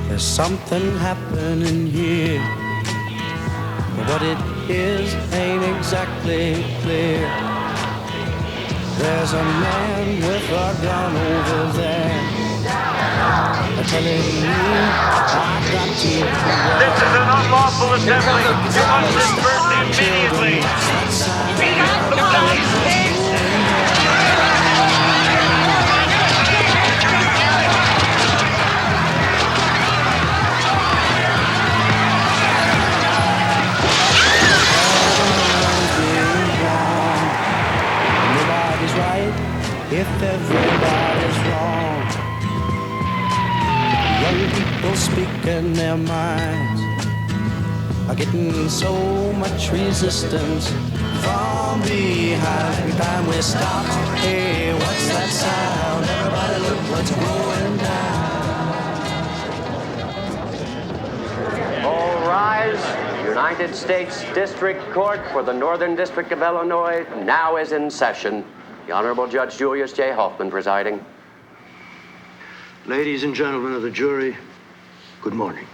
There's something happening here, but what it is ain't exactly clear. There's a man with a gun over there, telling me I've got to run. This is an unlawful assembly. You must disperse immediately. Nobody's right if everybody's wrong. Young people speaking their minds are getting so much resistance from behind. Every time we stop, hey, what's that sound? Everybody look what's going down. All rise. The United States District Court for the Northern District of Illinois now is in session. The Honorable Judge Julius J. Hoffman presiding. Ladies and gentlemen of the jury, good morning.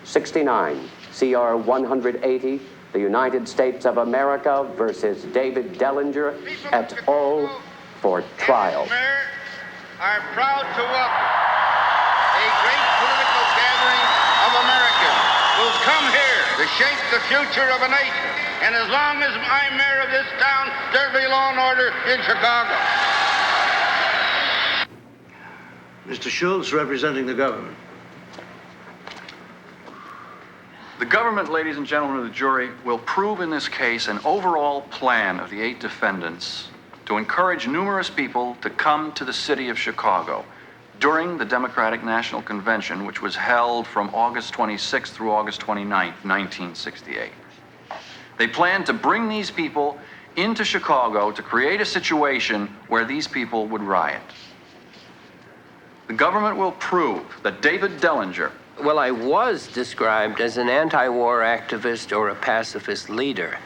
69, CR 180, the United States of America versus David Dellinger et al. For trial. Mayor, are proud to welcome a great political gathering of Americans who've come here to shape the future of a nation. And as long as I'm mayor of this town, there'll be law and order in Chicago. Mr. Schultz, representing the government. The government, ladies and gentlemen of the jury, will prove in this case an overall plan of the 8 defendants to encourage numerous people to come to the city of Chicago during the Democratic National Convention, which was held from August 26th through August 29th, 1968. They planned to bring these people into Chicago to create a situation where these people would riot. The government will prove that David Dellinger... Well, I was described as an anti-war activist or a pacifist leader.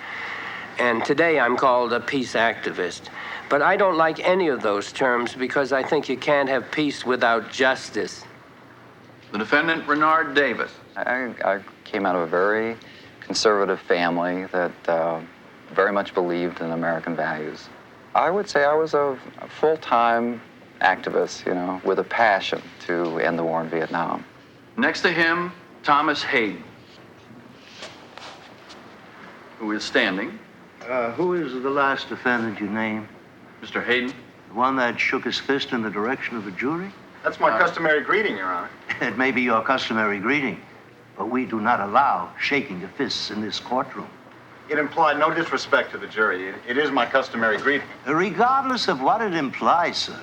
And today I'm called a peace activist. But I don't like any of those terms because I think you can't have peace without justice. The defendant, Renard Davis. I came out of a very conservative family that very much believed in American values. I would say I was a full-time activist, you know, with a passion to end the war in Vietnam. Next to him, Thomas Hayden, who is standing. Who is the last defendant you named? Mr. Hayden. The one that shook his fist in the direction of the jury? That's my customary greeting, Your Honor. It may be your customary greeting, but we do not allow shaking of fists in this courtroom. It implied no disrespect to the jury. It is my customary greeting. Regardless of what it implies, sir,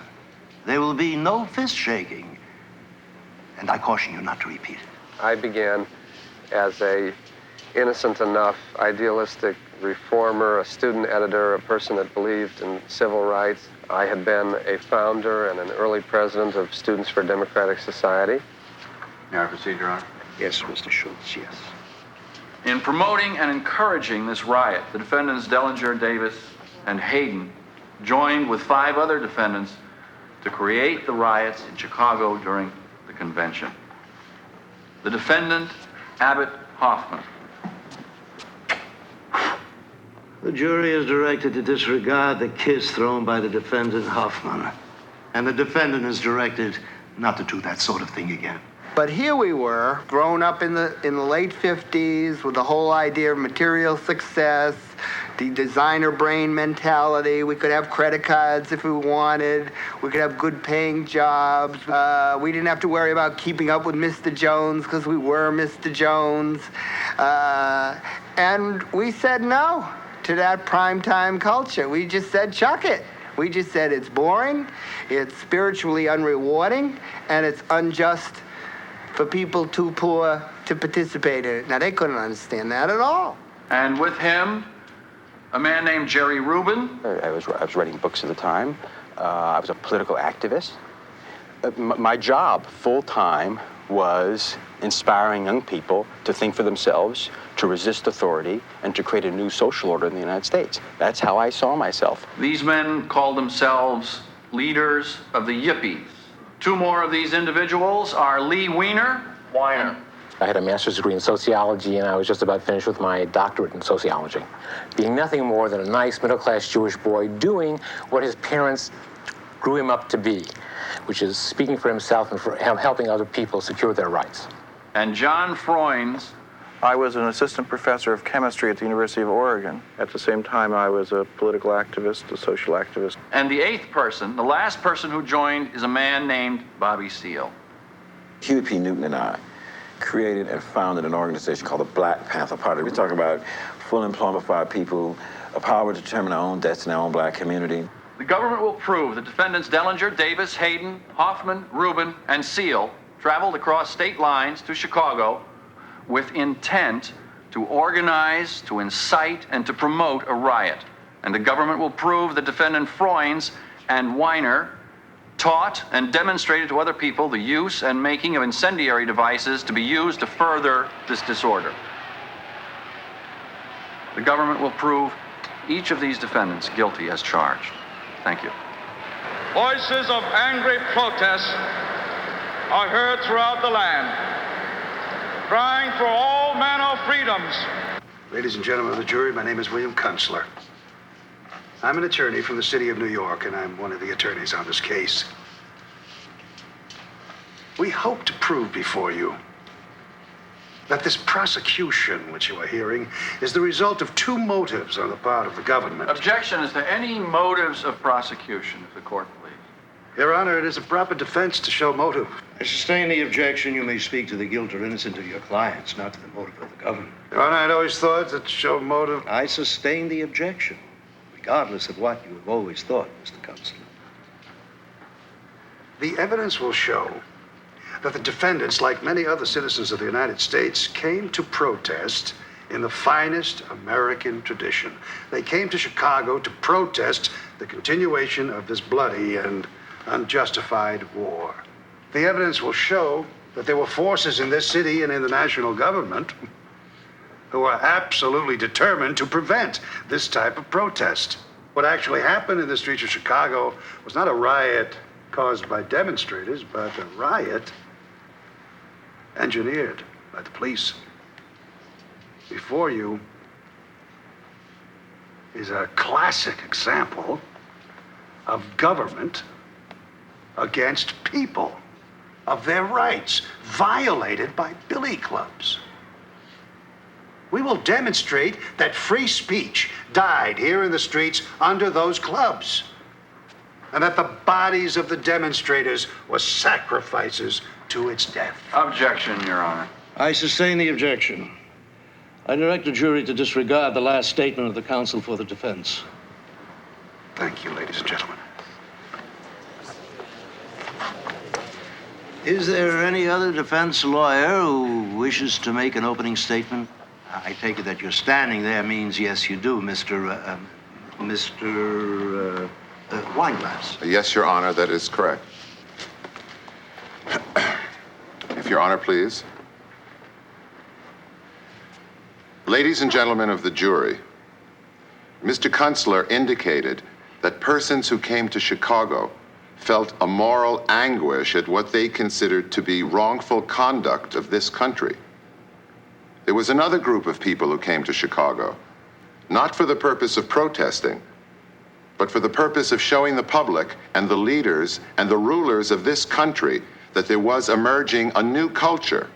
there will be no fist shaking. And I caution you not to repeat it. I began as a innocent enough, idealistic reformer, a student editor, a person that believed in civil rights. I had been a founder and an early president of Students for Democratic Society. May I proceed, Your Honor? Yes, Mr. Schultz, yes. In promoting and encouraging this riot, the defendants Dellinger, Davis, and Hayden joined with 5 other defendants to create the riots in Chicago during the convention. The defendant, Abbott Hoffman. The jury is directed to disregard the kiss thrown by the defendant, Hoffman. And the defendant is directed not to do that sort of thing again. But here we were, grown up in the late 50s with the whole idea of material success, the designer brain mentality. We could have credit cards if we wanted. We could have good paying jobs. We didn't have to worry about keeping up with Mr. Jones because we were Mr. Jones. And we said no to that primetime culture. We just said, chuck it. We just said it's boring, it's spiritually unrewarding, and it's unjust for people too poor to participate in it. Now, they couldn't understand that at all. And with him, a man named Jerry Rubin. I was writing books at the time. I was a political activist. My job, full-time, was inspiring young people to think for themselves, to resist authority, and to create a new social order in the United States. That's how I saw myself. These men called themselves leaders of the Yippies. Two more of these individuals are Lee Weiner. I had a master's degree in sociology, and I was just about finished with my doctorate in sociology. Being nothing more than a nice middle-class Jewish boy doing what his parents grew him up to be, which is speaking for himself and for helping other people secure their rights. And John Freunds. I was an assistant professor of chemistry at the University of Oregon. At the same time, I was a political activist, a social activist. And the eighth person, the last person who joined, is a man named Bobby Seale. Huey P. Newton and I created and founded an organization called the Black Panther Party. We talk about full employment for our people, a power to determine our own destiny, our own black community. The government will prove the defendants Dellinger, Davis, Hayden, Hoffman, Rubin, and Seale traveled across state lines to Chicago with intent to organize, to incite, and to promote a riot. And the government will prove the defendant Freunds and Weiner taught and demonstrated to other people the use and making of incendiary devices to be used to further this disorder. The government will prove each of these defendants guilty as charged. Thank you. Voices of angry protest are heard throughout the land, crying for all manner of freedoms. Ladies and gentlemen of the jury, my name is William Kunstler. I'm an attorney from the city of New York, and I'm one of the attorneys on this case. We hope to prove before you that this prosecution, which you are hearing, is the result of two motives on the part of the government. Objection. Is there any motives of prosecution, if the court please? Your Honor, it is a proper defense to show motive. I sustain the objection. You may speak to the guilt or innocence of your clients, not to the motive of the government. Your Honor, I'd always thought that to show motive. I sustain the objection, regardless of what you have always thought, Mr. Kunstler. The evidence will show that the defendants, like many other citizens of the United States, came to protest in the finest American tradition. They came to Chicago to protest the continuation of this bloody and unjustified war. The evidence will show that there were forces in this city and in the national government who are absolutely determined to prevent this type of protest. What actually happened in the streets of Chicago was not a riot caused by demonstrators, but a riot engineered by the police. Before you is a classic example of government against people, of their rights violated by billy clubs. We will demonstrate that free speech died here in the streets under those clubs, and that the bodies of the demonstrators were sacrifices to its death. Objection, Your Honor. I sustain the objection. I direct the jury to disregard the last statement of the counsel for the defense. Thank you, ladies and gentlemen. Is there any other defense lawyer who wishes to make an opening statement? I take it that you're standing there means yes, you do, Mr. Weinglass. Yes, Your Honor, that is correct. If Your Honor, please. Ladies and gentlemen of the jury, Mr. Kunstler indicated that persons who came to Chicago felt a moral anguish at what they considered to be wrongful conduct of this country. There was another group of people who came to Chicago, not for the purpose of protesting, but for the purpose of showing the public and the leaders and the rulers of this country that there was emerging a new culture.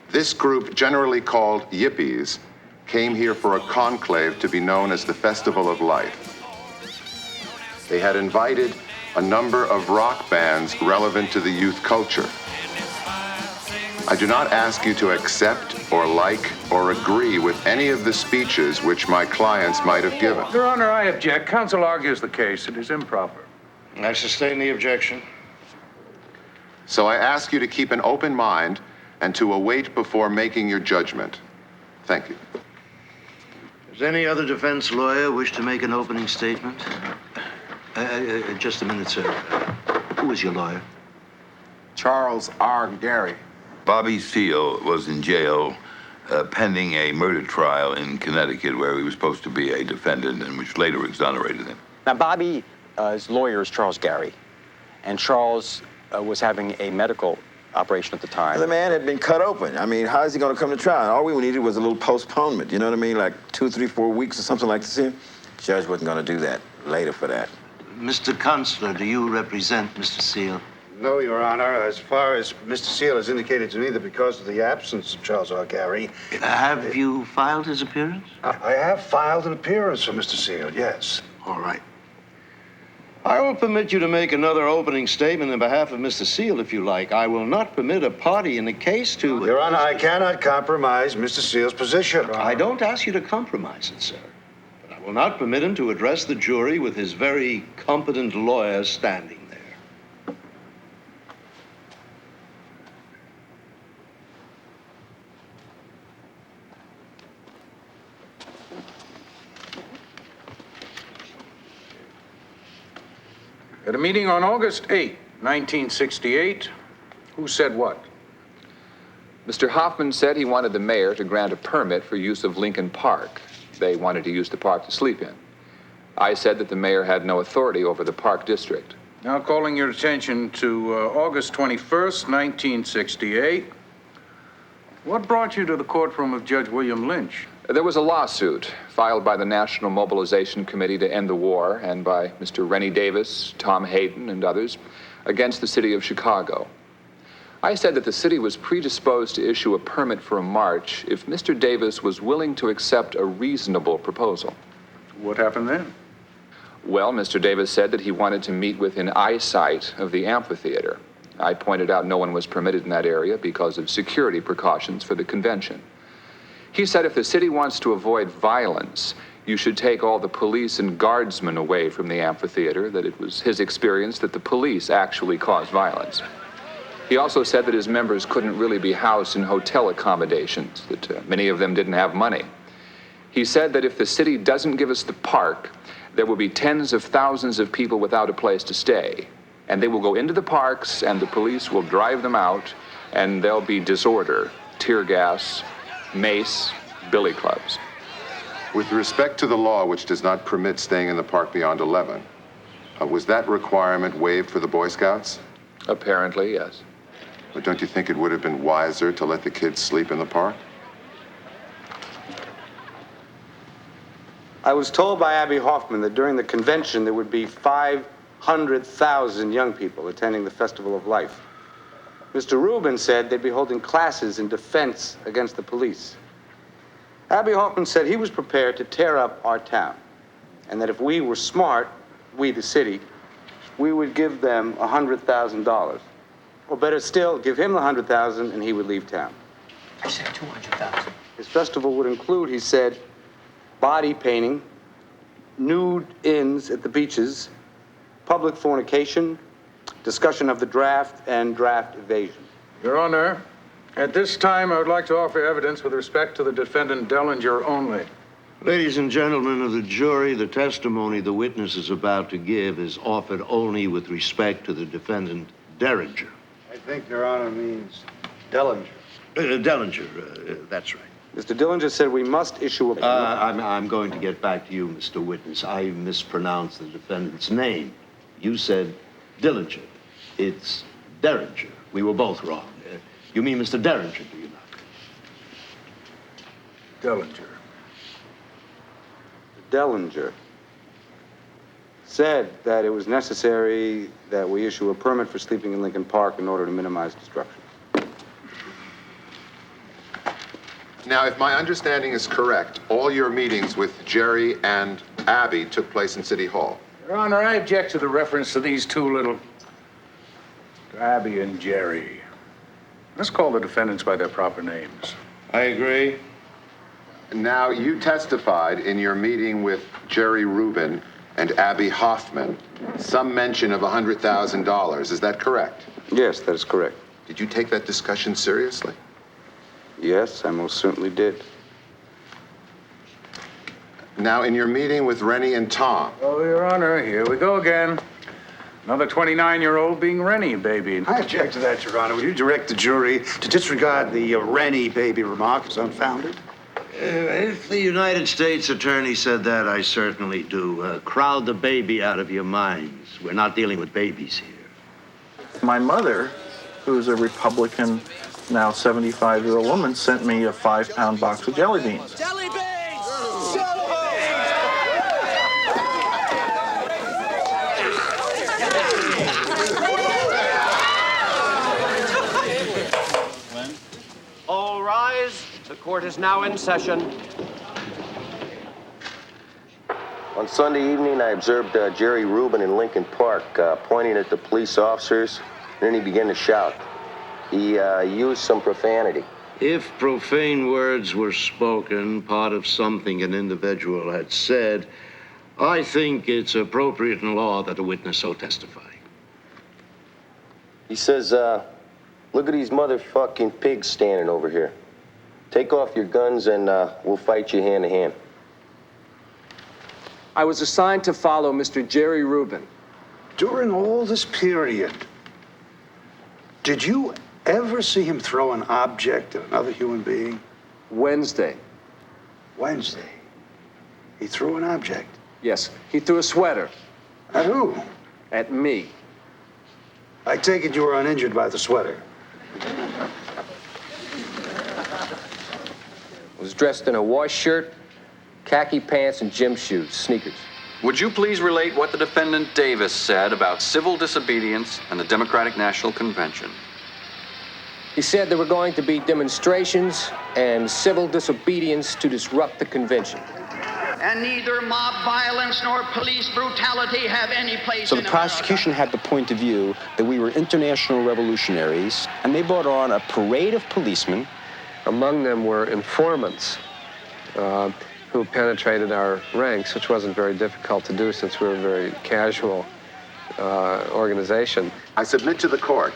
This group, generally called Yippies, came here for a conclave to be known as the Festival of Life. They had invited a number of rock bands relevant to the youth culture. I do not ask you to accept or like or agree with any of the speeches which my clients might have given. Your Honor, I object. Counsel argues the case. It is improper. I sustain the objection. So I ask you to keep an open mind and to await before making your judgment. Thank you. Does any other defense lawyer wish to make an opening statement? Just a minute, sir. Who is your lawyer? Charles R. Gary. Bobby Seale was in jail pending a murder trial in Connecticut where he was supposed to be a defendant and which later exonerated him. Now, Bobby's lawyer is Charles Gary, and Charles was having a medical operation at the time. The man had been cut open. I mean, how is he going to come to trial? All we needed was a little postponement, you know what I mean? Like 2, 3, 4 weeks or something like this here. Judge wasn't going to do that later for that. Mr. Consular, do you represent Mr. Seale? No, Your Honor. As far as Mr. Seale has indicated to me that because of the absence of Charles R. Gary... Have you filed his appearance? I have filed an appearance for Mr. Seale, yes. All right. I will permit you to make another opening statement on behalf of Mr. Seale, if you like. I will not permit a party in the case to... Your Honor, I cannot compromise Mr. Seale's position. I don't ask you to compromise it, sir. But I will not permit him to address the jury with his very competent lawyer standing there. At a meeting on August 8, 1968, who said what? Mr. Hoffman said he wanted the mayor to grant a permit for use of Lincoln Park. They wanted to use the park to sleep in. I said that the mayor had no authority over the park district. Now calling your attention to August 21st, 1968. What brought you to the courtroom of Judge William Lynch? There was a lawsuit filed by the National Mobilization Committee to End the War and by Mr. Rennie Davis, Tom Hayden, and others against the city of Chicago. I said that the city was predisposed to issue a permit for a march if Mr. Davis was willing to accept a reasonable proposal. What happened then? Well, Mr. Davis said that he wanted to meet within eyesight of the amphitheater. I pointed out no one was permitted in that area because of security precautions for the convention. He said if the city wants to avoid violence, you should take all the police and guardsmen away from the amphitheater, that it was his experience that the police actually caused violence. He also said that his members couldn't really be housed in hotel accommodations, that many of them didn't have money. He said that if the city doesn't give us the park, there will be tens of thousands of people without a place to stay. And they will go into the parks and the police will drive them out and there'll be disorder, tear gas, mace, billy clubs. With respect to the law which does not permit staying in the park beyond 11, was that requirement waived for the Boy Scouts? Apparently, yes. But don't you think it would have been wiser to let the kids sleep in the park? I was told by Abby Hoffman that during the convention there would be 500,000 young people attending the Festival of Life. Mr. Rubin said they'd be holding classes in defense against the police. Abby Hoffman said he was prepared to tear up our town, and that if we were smart, we, the city, we would give them $100,000. Or better still, give him the $100,000 and he would leave town. I said $200,000. His festival would include, he said, body painting, nude inns at the beaches, public fornication, discussion of the draft, and draft evasion. Your Honor, at this time, I would like to offer evidence with respect to the defendant Dellinger only. Ladies and gentlemen of the jury, the testimony the witness is about to give is offered only with respect to the defendant Derringer. I think Your Honor means Dellinger. Dellinger, that's right. Mr. Dillinger said we must issue a... I'm going to get back to you, Mr. Witness. I mispronounced the defendant's name. You said Dillinger. It's Derringer. We were both wrong. You mean Mr. Derringer, do you not? Dellinger. Dellinger said that it was necessary that we issue a permit for sleeping in Lincoln Park in order to minimize destruction. Now, if my understanding is correct, all your meetings with Jerry and Abby took place in City Hall. Your Honor, I object to the reference to these two little... to Abby and Jerry. Let's call the defendants by their proper names. I agree. Now, you testified in your meeting with Jerry Rubin and Abby Hoffman some mention of $100,000. Is that correct? Yes, that is correct. Did you take that discussion seriously? Yes, I most certainly did. Now, in your meeting with Rennie and Tom. Oh, Your Honor, here we go again. Another 29-year-old being Rennie baby. I object to that, Your Honor. Would you direct the jury to disregard the Rennie baby remark as unfounded? If the United States attorney said that, I certainly do. Crowd the baby out of your minds. We're not dealing with babies here. My mother, who's a Republican, now 75-year-old woman, sent me a 5-pound box of jelly beans. Jelly beans! All rise. The court is now in session. On Sunday evening, I observed Jerry Rubin in Lincoln Park pointing at the police officers, and then he began to shout. He used some profanity. If profane words were spoken, part of something an individual had said, I think it's appropriate in law that a witness so testify. He says, look at these motherfucking pigs standing over here. Take off your guns and we'll fight you hand to hand. I was assigned to follow Mr. Jerry Rubin. During all this period, did you ever see him throw an object at another human being? Wednesday. Wednesday? He threw an object? Yes, he threw a sweater. At who? At me. I take it you were uninjured by the sweater. Was dressed in a wash shirt, khaki pants, and gym shoes, sneakers. Would you please relate what the defendant Davis said about civil disobedience and the Democratic National Convention? He said there were going to be demonstrations and civil disobedience to disrupt the convention. And neither mob violence nor police brutality have any place So in the prosecution had the point of view that we were international revolutionaries, and they brought on a parade of policemen. Among them were informants who penetrated our ranks, which wasn't very difficult to do since we were a very casual organization. I submit to the court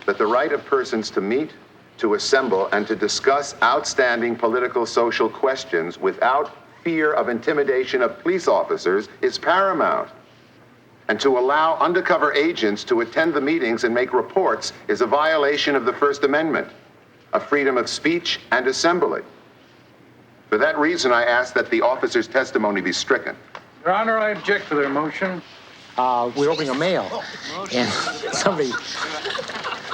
that the right of persons to meet, to assemble, and to discuss outstanding political social questions without fear of intimidation of police officers is paramount. And to allow undercover agents to attend the meetings and make reports is a violation of the First Amendment, of freedom of speech and assembly. For that reason, I ask that the officer's testimony be stricken. Your Honor, I object to their motion. We're opening a mail, and somebody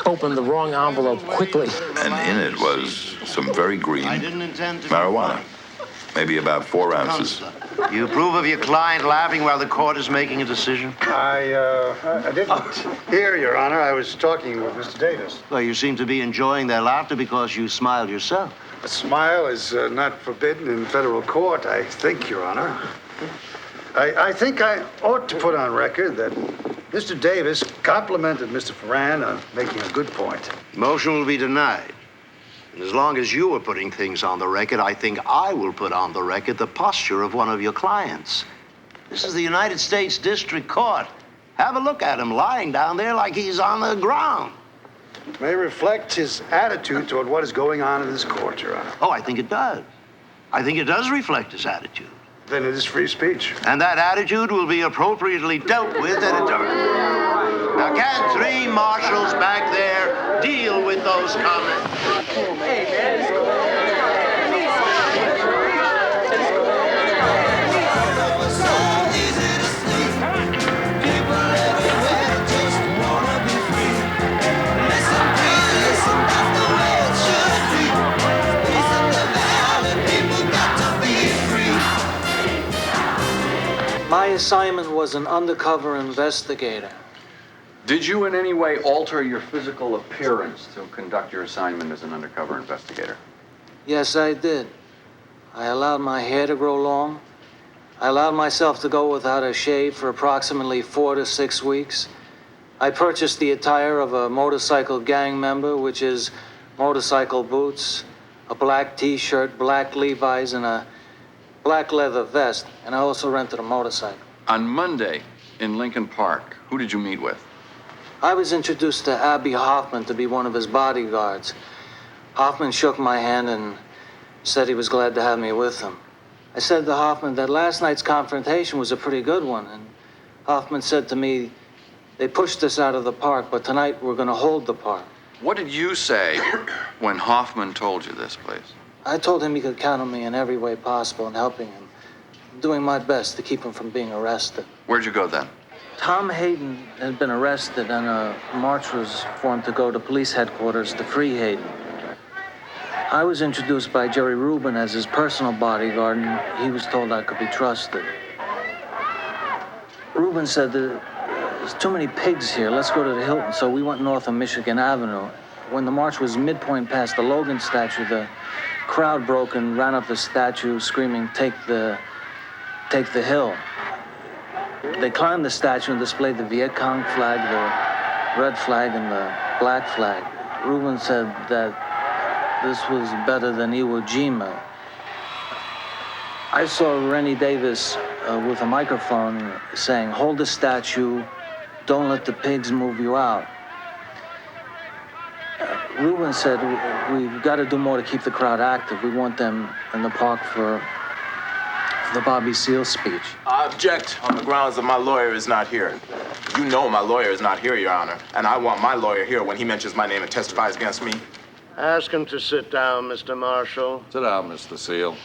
opened the wrong envelope quickly. And in it was some very green marijuana, maybe about 4 ounces. You approve of your client laughing while the court is making a decision? I didn't hear, Your Honor. I was talking with Mr. Davis. Well, you seem to be enjoying their laughter because you smiled yourself. A smile is not forbidden in federal court, I think, Your Honor. I think I ought to put on record that Mr. Davis complimented Mr. Ferran on making a good point. Motion will be denied. And as long as you are putting things on the record, I think I will put on the record the posture of one of your clients. This is the United States District Court. Have a look at him lying down there like he's on the ground. May reflect his attitude toward what is going on in this court, Your Honor. Oh, I think it does. I think it does reflect his attitude. Then it is free speech. And that attitude will be appropriately dealt with at a time. Now, can 3 marshals back there deal with those comments? Hey, man. My assignment was an undercover investigator. Did you in any way alter your physical appearance to conduct your assignment as an undercover investigator? Yes, I did. I allowed my hair to grow long. I allowed myself to go without a shave for approximately 4 to 6 weeks. I purchased the attire of a motorcycle gang member, which is motorcycle boots, a black t-shirt, black Levi's, and a black leather vest. And I also rented a motorcycle. On Monday in Lincoln Park, who did you meet with? I was introduced to Abby Hoffman to be one of his bodyguards. Hoffman shook my hand and said he was glad to have me with him. I said to Hoffman that last night's confrontation was a pretty good one, and Hoffman said to me, they pushed us out of the park, but tonight we're going to hold the park. What did you say when Hoffman told you this, please? I told him he could count on me in every way possible in helping him, doing my best to keep him from being arrested. Where'd you go then? Tom Hayden had been arrested, and a march was formed to go to police headquarters to free Hayden. I was introduced by Jerry Rubin as his personal bodyguard, and he was told I could be trusted. Rubin said that there's too many pigs here. Let's go to the Hilton. So we went north on Michigan Avenue. When the march was midpoint past the Logan statue, the crowd broke and ran up the statue screaming, take the hill. They climbed the statue and displayed the Viet Cong flag, the red flag, and the black flag. Rubin said that this was better than Iwo Jima. I saw Rennie Davis with a microphone saying, hold the statue, don't let the pigs move you out. Rubin said, we've got to do more to keep the crowd active. We want them in the park for the Bobby Seale speech. I object on the grounds that my lawyer is not here. You know my lawyer is not here, Your Honor, and I want my lawyer here when he mentions my name and testifies against me. Ask him to sit down, Mr. Marshall. Sit down, Mr. Seale.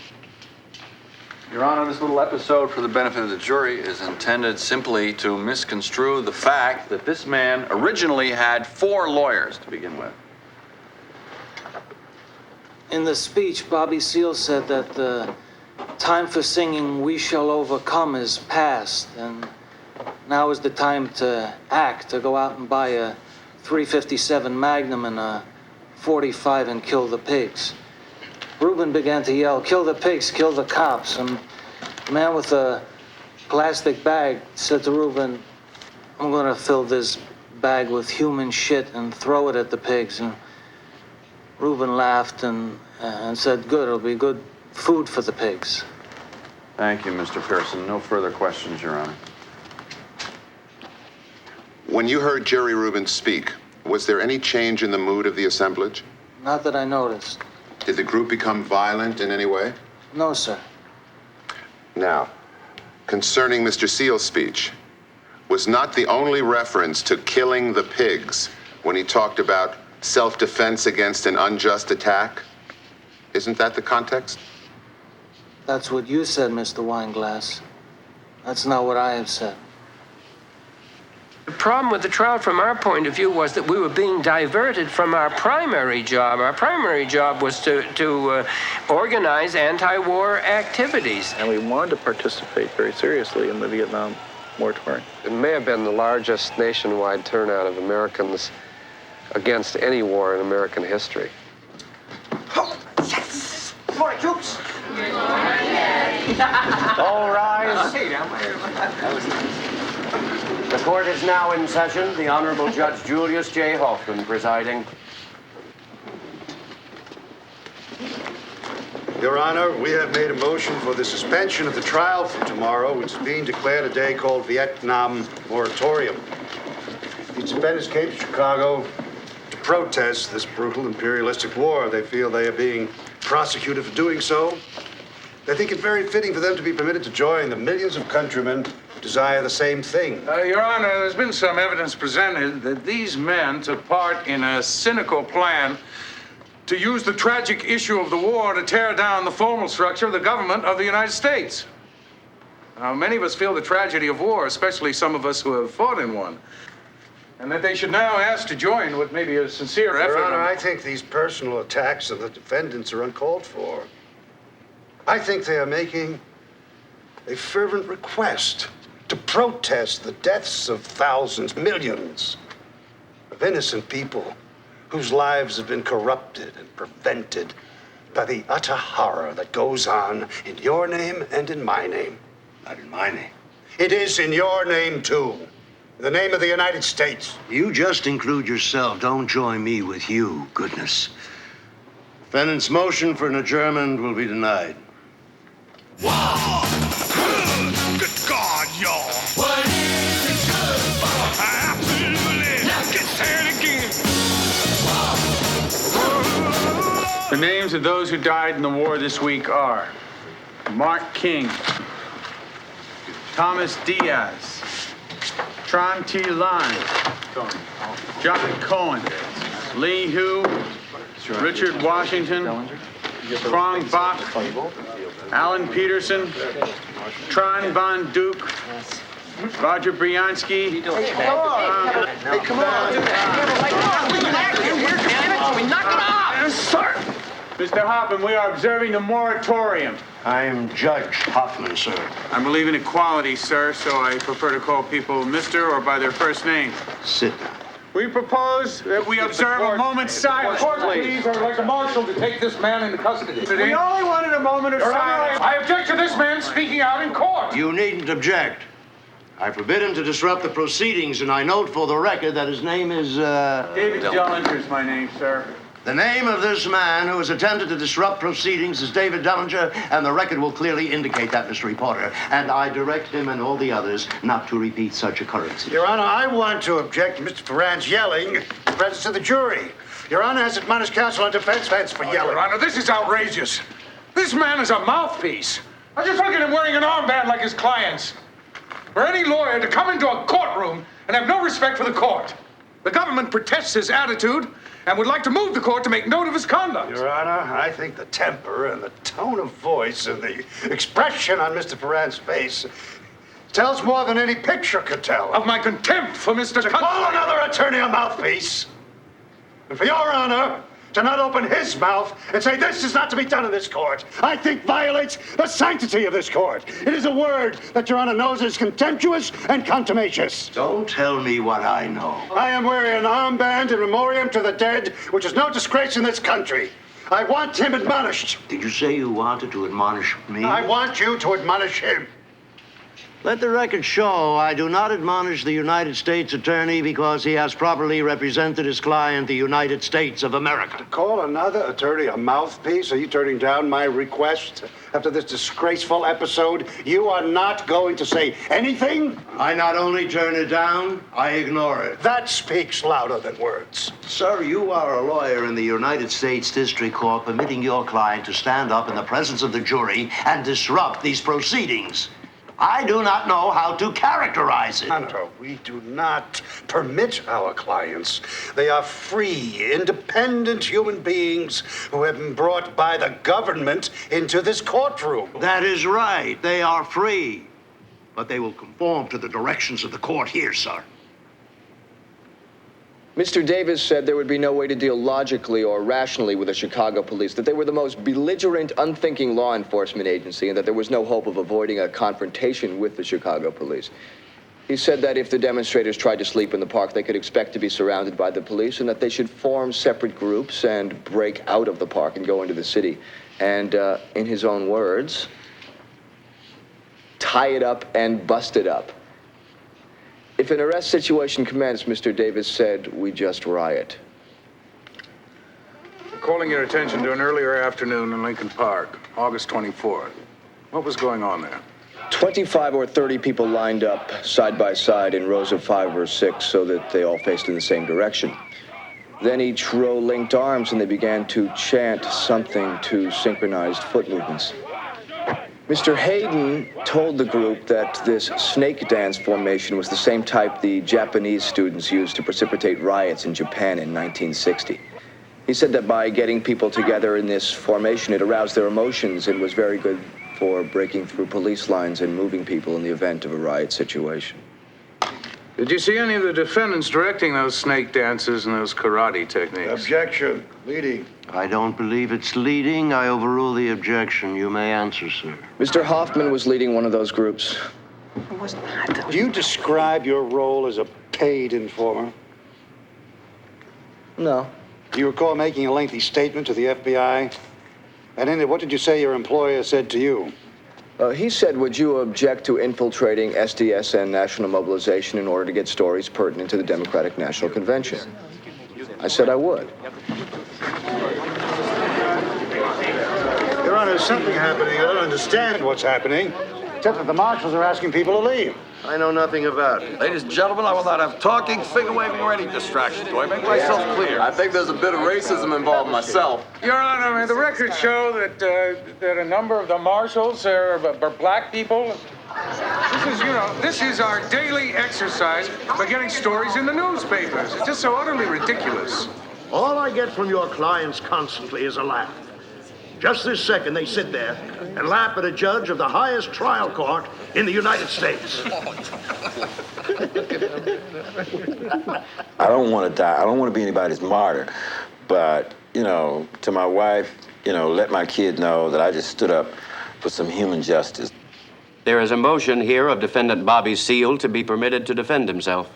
Your Honor, this little episode for the benefit of the jury is intended simply to misconstrue the fact that this man originally had 4 lawyers to begin with. In the speech, Bobby Seale said that the time for singing We Shall Overcome is past, and now is the time to act, to go out and buy a .357 Magnum and a .45 and kill the pigs. Rubin began to yell, kill the pigs, kill the cops. And the man with a plastic bag said to Rubin, I'm going to fill this bag with human shit and throw it at the pigs. And Rubin laughed and said, good, it'll be good food for the pigs. Thank you, Mr. Pearson. No further questions, Your Honor. When you heard Jerry Rubin speak, was there any change in the mood of the assemblage? Not that I noticed. Did the group become violent in any way? No, sir. Now, concerning Mr. Seale's speech, was not the only reference to killing the pigs when he talked about self-defense against an unjust attack? Isn't that the context? That's what you said, Mr. Weinglass. That's not what I have said. The problem with the trial from our point of view was that we were being diverted from our primary job. Our primary job was to organize anti-war activities. And we wanted to participate very seriously in the Vietnam moratorium. It may have been the largest nationwide turnout of Americans against any war in American history. Yes! Good morning, troops. All rise. The court is now in session. The Honorable Judge Julius J. Hoffman presiding. Your Honor, we have made a motion for the suspension of the trial for tomorrow, which is being declared a day called Vietnam Moratorium. These defendants came to Chicago to protest this brutal imperialistic war. They feel they are being prosecuted for doing so. They think it very fitting for them to be permitted to join the millions of countrymen who desire the same thing. Your Honor, there's been some evidence presented that these men took part in a cynical plan to use the tragic issue of the war to tear down the formal structure of the government of the United States. Now, many of us feel the tragedy of war, especially some of us who have fought in one, and that they should now ask to join what may be a sincere effort. Your Honor, I think these personal attacks of the defendants are uncalled for. I think they are making a fervent request to protest the deaths of thousands, millions of innocent people whose lives have been corrupted and prevented by the utter horror that goes on in your name and in my name. Not in my name. It is in your name, too. In the name of the United States. You just include yourself. Don't join me with you, goodness. Defendant's motion for an adjournment will be denied. Good God, y'all. What is it good for? Absolutely. Now get saying again. The names of those who died in the war this week are Mark King, Thomas Diaz, Tron T. Line, John Cohen, Lee Hu, Richard Washington, Krong Bach, Alan Peterson, Tron Von Duke, Roger Briansky. Hey, come on. Knock it off! Sir! Mr. Hoffman, we are observing the moratorium. I am Judge Hoffman, sir. I believe in equality, sir, so I prefer to call people Mr. or by their first name. Sit down. We propose that we observe a moment's silence, please. I would like the marshal to take this man into custody. We only wanted a moment of silence. I object to this man speaking out in court. You needn't object. I forbid him to disrupt the proceedings, and I note for the record that his name is, David Dellinger is my name, sir. The name of this man who has attempted to disrupt proceedings is David Dellinger, and the record will clearly indicate that, Mr. Reporter. And I direct him and all the others not to repeat such occurrences. Your Honor, I want to object to Mr. Ferrand's yelling in the presence of the jury. Your Honor has admonished counsel on defense fence for yelling. Your Honor, this is outrageous. This man is a mouthpiece. I just look at him wearing an armband like his clients. For any lawyer to come into a courtroom and have no respect for the court. The government protests his attitude and would like to move the court to make note of his conduct. Your Honor, I think the temper and the tone of voice and the expression on Mr. Ferrand's face tells more than any picture could tell. Of my contempt for Mr. To call another attorney a mouthpiece, and for Your Honor to not open his mouth and say this is not to be done in this court, I think violates the sanctity of this court. It is a word that Your Honor knows is contemptuous and contumacious. Don't tell me what I know. I am wearing an armband in memoriam to the dead, which is no disgrace in this country. I want him admonished. Did you say you wanted to admonish me? I want you to admonish him. Let the record show I do not admonish the United States attorney because he has properly represented his client, the United States of America. To call another attorney a mouthpiece? Are you turning down my request after this disgraceful episode? You are not going to say anything? I not only turn it down, I ignore it. That speaks louder than words. Sir, you are a lawyer in the United States District Court permitting your client to stand up in the presence of the jury and disrupt these proceedings. I do not know how to characterize it. Hunter, we do not permit our clients. They are free, independent human beings who have been brought by the government into this courtroom. That is right. They are free. But they will conform to the directions of the court here, sir. Mr. Davis said there would be no way to deal logically or rationally with the Chicago police, that they were the most belligerent, unthinking law enforcement agency, and that there was no hope of avoiding a confrontation with the Chicago police. He said that if the demonstrators tried to sleep in the park, they could expect to be surrounded by the police, and that they should form separate groups and break out of the park and go into the city. And in his own words, tie it up and bust it up. If an arrest situation commenced, Mr. Davis said, we just riot. Calling your attention to an earlier afternoon in Lincoln Park, August 24th. What was going on there? 25 or 30 people lined up side by side in rows of 5 or 6 so that they all faced in the same direction. Then each row linked arms and they began to chant something to synchronized foot movements. Mr. Hayden told the group that this snake dance formation was the same type the Japanese students used to precipitate riots in Japan in 1960. He said that by getting people together in this formation, it aroused their emotions and was very good for breaking through police lines and moving people in the event of a riot situation. Did you see any of the defendants directing those snake dances and those karate techniques? Objection. Leading. I don't believe it's leading. I overrule the objection. You may answer, sir. Mr. Hoffman was leading one of those groups. Do you describe your role as a paid informer? No. Do you recall making a lengthy statement to the FBI? And in it, what did you say your employer said to you? He said, would you object to infiltrating SDS and National Mobilization in order to get stories pertinent to the Democratic National Convention? I said I would. Your Honor, there's something happening. I don't understand what's happening, except that the marshals are asking people to leave. I know nothing about it. Ladies and gentlemen, I will not have talking, finger waving, or any distractions. Do I make myself clear? I think there's a bit of racism involved myself. Your Honor, may the records show that a number of the marshals are black people. This is our daily exercise for getting stories in the newspapers. It's just so utterly ridiculous. All I get from your clients constantly is a laugh. Just this second, they sit there and laugh at a judge of the highest trial court in the United States. I don't want to die. I don't want to be anybody's martyr. But, to my wife, let my kid know that I just stood up for some human justice. There is a motion here of Defendant Bobby Seale to be permitted to defend himself.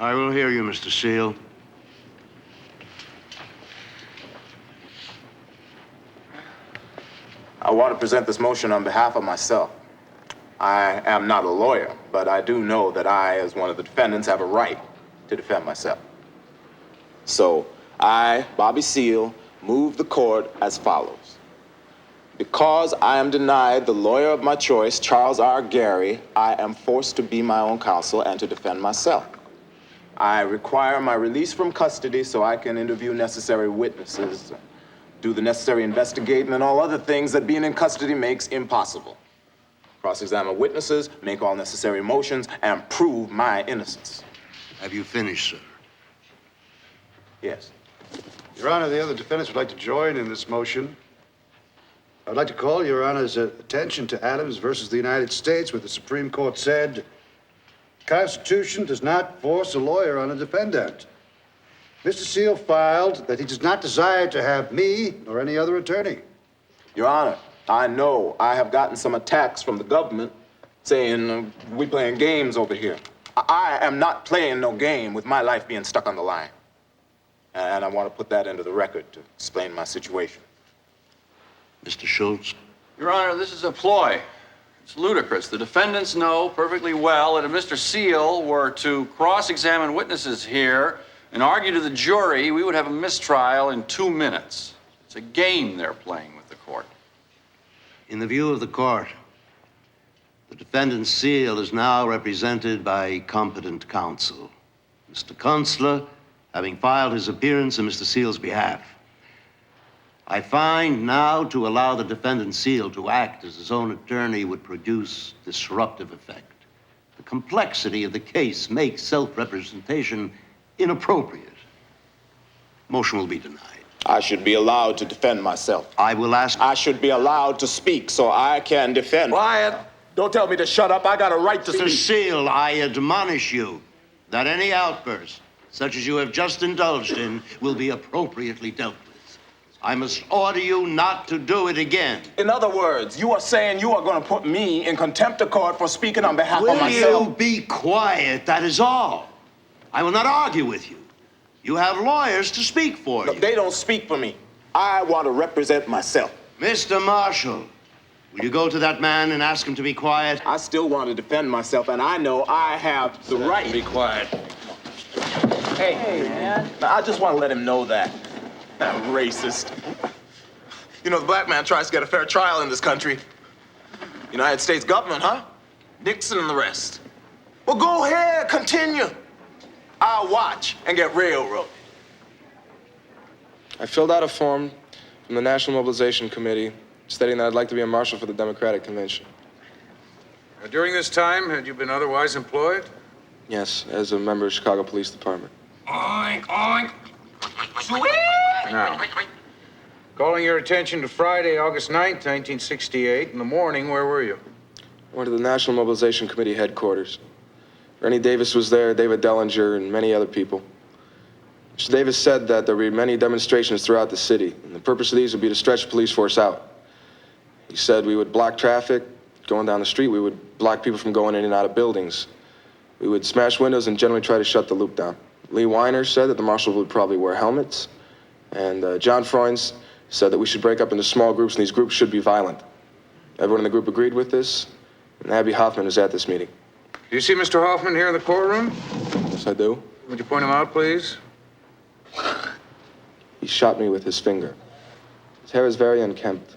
I will hear you, Mr. Seale. I want to present this motion on behalf of myself. I am not a lawyer, but I do know that I, as one of the defendants, have a right to defend myself. So, I, Bobby Seale, move the court as follows. Because I am denied the lawyer of my choice, Charles R. Gary, I am forced to be my own counsel and to defend myself. I require my release from custody so I can interview necessary witnesses, do the necessary investigating, and all other things that being in custody makes impossible. Cross-examine witnesses, make all necessary motions, and prove my innocence. Have you finished, sir? Yes. Your Honor, the other defendants would like to join in this motion. I'd like to call Your Honor's attention to Adams versus the United States, where the Supreme Court said, the Constitution does not force a lawyer on a defendant. Mr. Seale filed that he does not desire to have me or any other attorney. Your Honor, I know I have gotten some attacks from the government saying we playing games over here. I am not playing no game with my life being stuck on the line. And I want to put that into the record to explain my situation. Mr. Schultz? Your Honor, this is a ploy. It's ludicrous. The defendants know perfectly well that if Mr. Seale were to cross-examine witnesses here and argue to the jury, we would have a mistrial in 2 minutes. It's a game they're playing with the court. In the view of the court, the defendant Seale is now represented by competent counsel. Mr. Kunstler, having filed his appearance in Mr. Seale's behalf. I find now to allow the defendant Seale to act as his own attorney would produce disruptive effect. The complexity of the case makes self-representation inappropriate. Motion will be denied. I should be allowed to defend myself. I will ask... I should be allowed to speak so I can defend. Quiet. Don't tell me to shut up. I got a right to Mr. speak. Seale, I admonish you that any outburst, such as you have just indulged in, will be appropriately dealt with. I must order you not to do it again. In other words, you are saying you are going to put me in contempt of court for speaking on behalf Will of myself? you be quiet? That is all. I will not argue with you. You have lawyers to speak for you. They don't speak for me. I want to represent myself. Mr. Marshall, will you go to that man and ask him to be quiet? I still want to defend myself, and I know I have the right to be quiet. Hey, man. I just want to let him know that. That racist. The black man tries to get a fair trial in this country. United States government, huh? Nixon and the rest. Well, go ahead, continue. I'll watch and get railroaded. I filled out a form from the National Mobilization Committee stating that I'd like to be a marshal for the Democratic Convention. During this time, had you been otherwise employed? Yes, as a member of Chicago Police Department. Oink, oink. Sweet! Now, calling your attention to Friday, August 9th, 1968, in the morning, where were you? I went to the National Mobilization Committee headquarters. Rennie Davis was there, David Dellinger, and many other people. Mr. Davis said that there would be many demonstrations throughout the city, and the purpose of these would be to stretch the police force out. He said we would block traffic going down the street, we would block people from going in and out of buildings. We would smash windows and generally try to shut the loop down. Lee Weiner said that the marshals would probably wear helmets, and John Freund said that we should break up into small groups, and these groups should be violent. Everyone in the group agreed with this, and Abby Hoffman was at this meeting. Do you see Mr. Hoffman here in the courtroom? Yes, I do. Would you point him out, please? He shot me with his finger. His hair is very unkempt.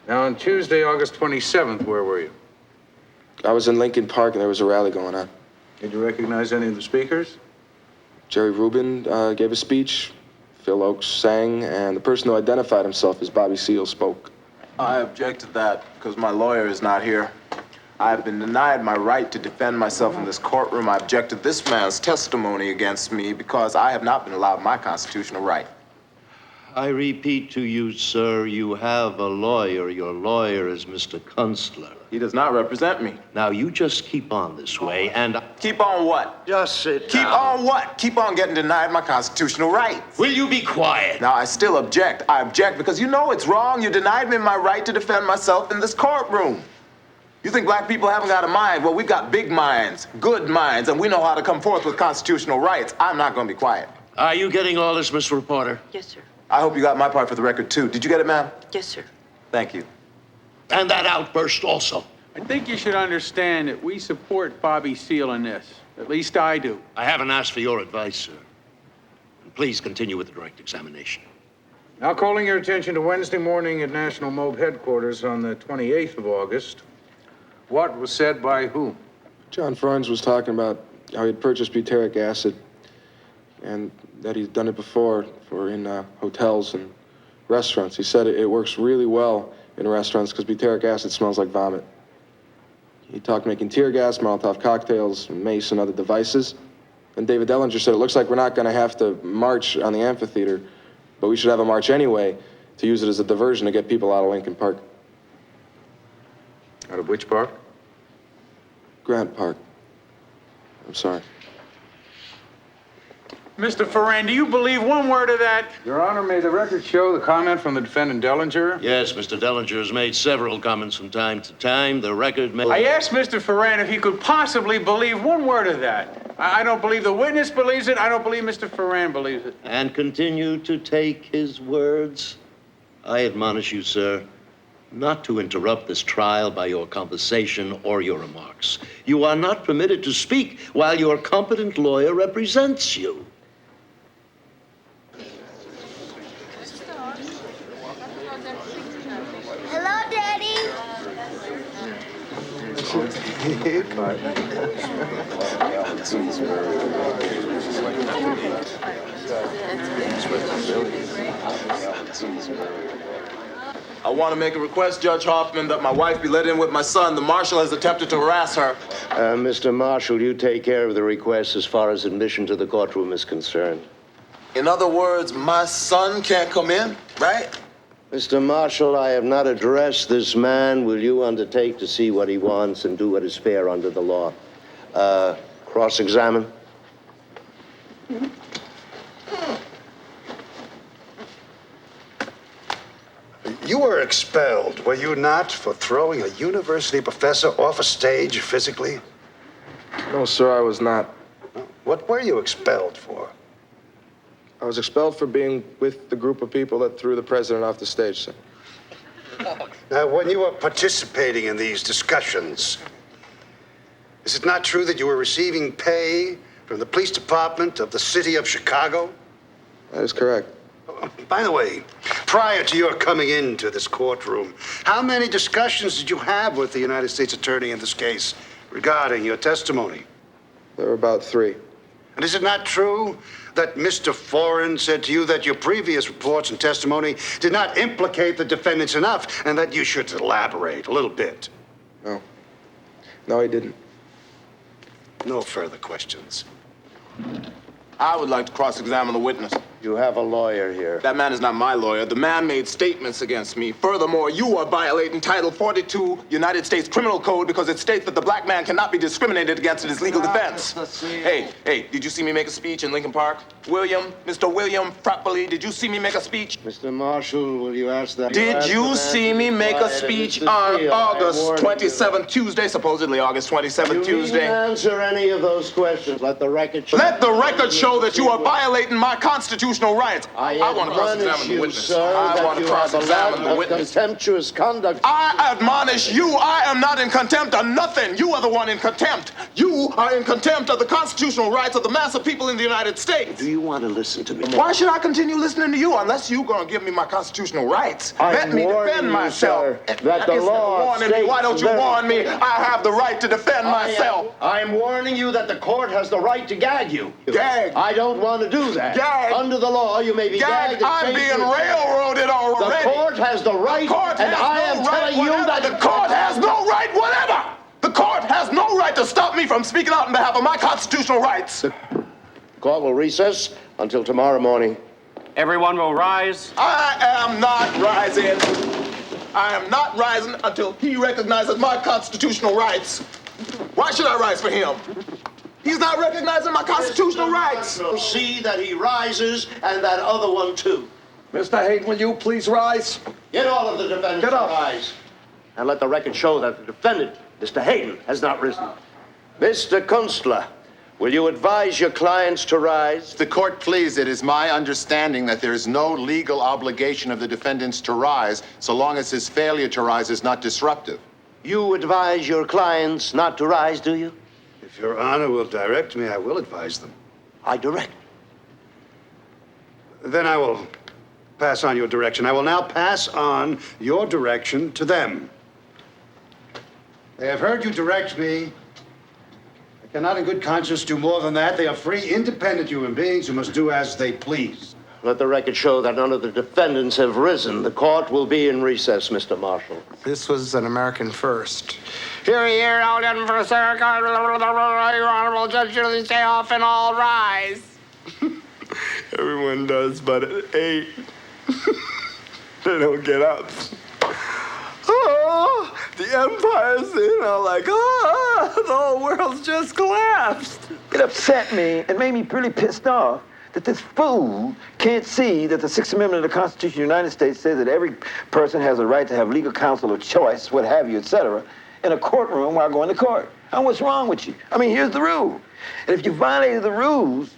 Now, on Tuesday, August 27th, where were you? I was in Lincoln Park and there was a rally going on. Did you recognize any of the speakers? Jerry Rubin gave a speech, Phil Oakes sang, and the person who identified himself as Bobby Seale spoke. I object to that because my lawyer is not here. I have been denied my right to defend myself in this courtroom. I object to this man's testimony against me because I have not been allowed my constitutional right. I repeat to you, sir, you have a lawyer. Your lawyer is Mr. Kunstler. He does not represent me. Now, you just keep on this way, and... Keep on what? Just sit Keep down. on what? Keep on getting denied my constitutional rights. Will you be quiet? Now, I still object. I object because you know it's wrong. You denied me my right to defend myself in this courtroom. You think black people haven't got a mind? Well, we've got big minds, good minds, and we know how to come forth with constitutional rights. I'm not going to be quiet. Are you getting all this, Miss Reporter? Yes, sir. I hope you got my part for the record, too. Did you get it, ma'am? Yes, sir. Thank you. And that outburst also. I think you should understand that we support Bobby Seale in this. At least I do. I haven't asked for your advice, sir. And please continue with the direct examination. Now, calling your attention to Wednesday morning at National MOB headquarters on the 28th of August. What was said by whom? John Ferns was talking about how he'd purchased butyric acid and that he'd done it before in hotels and restaurants. He said it works really well in restaurants because butyric acid smells like vomit. He talked making tear gas, Molotov cocktails, mace, and other devices. And David Dellinger said, it looks like we're not going to have to march on the amphitheater, but we should have a march anyway to use it as a diversion to get people out of Lincoln Park. Out of which park? Grant Park. I'm sorry. Mr. Ferrand, do you believe one word of that? Your Honor, may the record show the comment from the defendant Dellinger? Yes, Mr. Dellinger has made several comments from time to time. The record may... I asked Mr. Ferrand if he could possibly believe one word of that. I don't believe the witness believes it. I don't believe Mr. Ferrand believes it. And continue to take his words. I admonish you, sir, not to interrupt this trial by your conversation or your remarks. You are not permitted to speak while your competent lawyer represents you. Hello, Daddy. I want to make a request, Judge Hoffman, that my wife be let in with my son. The marshal has attempted to harass her. Mr. Marshall, you take care of the request as far as admission to the courtroom is concerned. In other words, my son can't come in, right? Mr. Marshall, I have not addressed this man. Will you undertake to see what he wants and do what is fair under the law? Cross-examine? You were expelled, were you not, for throwing a university professor off a stage physically? No, sir, I was not. What were you expelled for? I was expelled for being with the group of people that threw the president off the stage, sir. Now, when you were participating in these discussions, is it not true that you were receiving pay from the police department of the city of Chicago? That is correct. By the way, prior to your coming into this courtroom, how many discussions did you have with the United States Attorney in this case regarding your testimony? There were about 3. And is it not true that Mr. Foreign said to you that your previous reports and testimony did not implicate the defendants enough and that you should elaborate a little bit? No. No, he didn't. No further questions. I would like to cross-examine the witness. You have a lawyer here. That man is not my lawyer. The man made statements against me. Furthermore, you are violating Title 42 United States Criminal Code because it states that the black man cannot be discriminated against in his legal defense. Hey, did you see me make a speech in Lincoln Park? Mr. William Frappoli, did you see me make a speech? Mr. Marshall, will you ask that? Did you see me make a speech on August 27th, Tuesday, supposedly August 27th, Tuesday? You needn't answer any of those questions. Let the record show. Let the record show that you are violating my constitutional constitutional rights. I want to admonish cross-examine the you, witness. sir, I that want to you have cross-examine the allowed witness. contemptuous conduct. I admonish you. I am not in contempt of nothing. You are the one in contempt. You are in contempt of the constitutional rights of the mass of people in the United States. Do you want to listen to me? Why should I continue listening to you unless you're going to give me my constitutional rights? Let me defend myself. Sir, that the law states why don't you warn me? I have the right to defend myself. I'm warning you that the court has the right to gag you. Gag? I don't want to do that. Gag? Under the law, you may be gagged. I'm being railroaded already. The court has the right, and I am telling you that the court has no right whatever. The court has no right to stop me from speaking out on behalf of my constitutional rights. The court will recess until tomorrow morning. Everyone will rise. I am not rising. I am not rising until he recognizes my constitutional rights. Why should I rise for him? He's not recognizing my constitutional rights. See that he rises and that other one too. Mr. Hayden, will you please rise? Get all of the defendants to rise. And let the record show that the defendant, Mr. Hayden, has not risen. Mr. Kunstler, will you advise your clients to rise? The court, please, it is my understanding that there is no legal obligation of the defendants to rise so long as his failure to rise is not disruptive. You advise your clients not to rise, do you? If Your Honor will direct me, I will advise them. I direct. Then I will pass on your direction. I will now pass on your direction to them. They have heard you direct me. I cannot in good conscience do more than that. They are free, independent human beings who must do as they please. Let the record show that none of the defendants have risen. The court will be in recess, Mr. Marshall. This was an American first. Here, all done for a circle. Your Honorable Judge, Julie, stay off and all rise. Everyone does, but at 8, they don't get up. Oh, the empire's in. I'm like, the whole world's just collapsed. It upset me and made me really pissed off that this fool can't see that the Sixth Amendment of the Constitution of the United States says that every person has a right to have legal counsel of choice, what have you, etc., in a courtroom while going to court. And what's wrong with you? I mean, here's the rule. And if you violated the rules,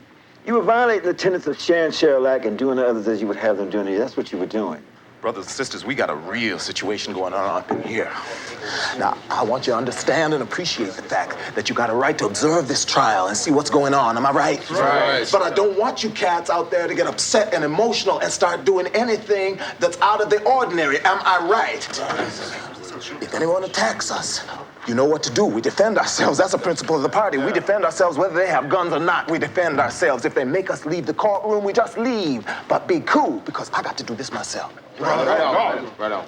you were violating the tenets of share and share alike and doing to others as you would have them doing to you. That's what you were doing. Brothers and sisters, we got a real situation going on up in here. Now, I want you to understand and appreciate the fact that you got a right to observe this trial and see what's going on. Am I right? Right. But I don't want you cats out there to get upset and emotional and start doing anything that's out of the ordinary. Am I right? If anyone attacks us, you know what to do. We defend ourselves. That's a principle of the party. We defend ourselves whether they have guns or not. We defend ourselves. If they make us leave the courtroom, we just leave. But be cool, because I got to do this myself. Right on.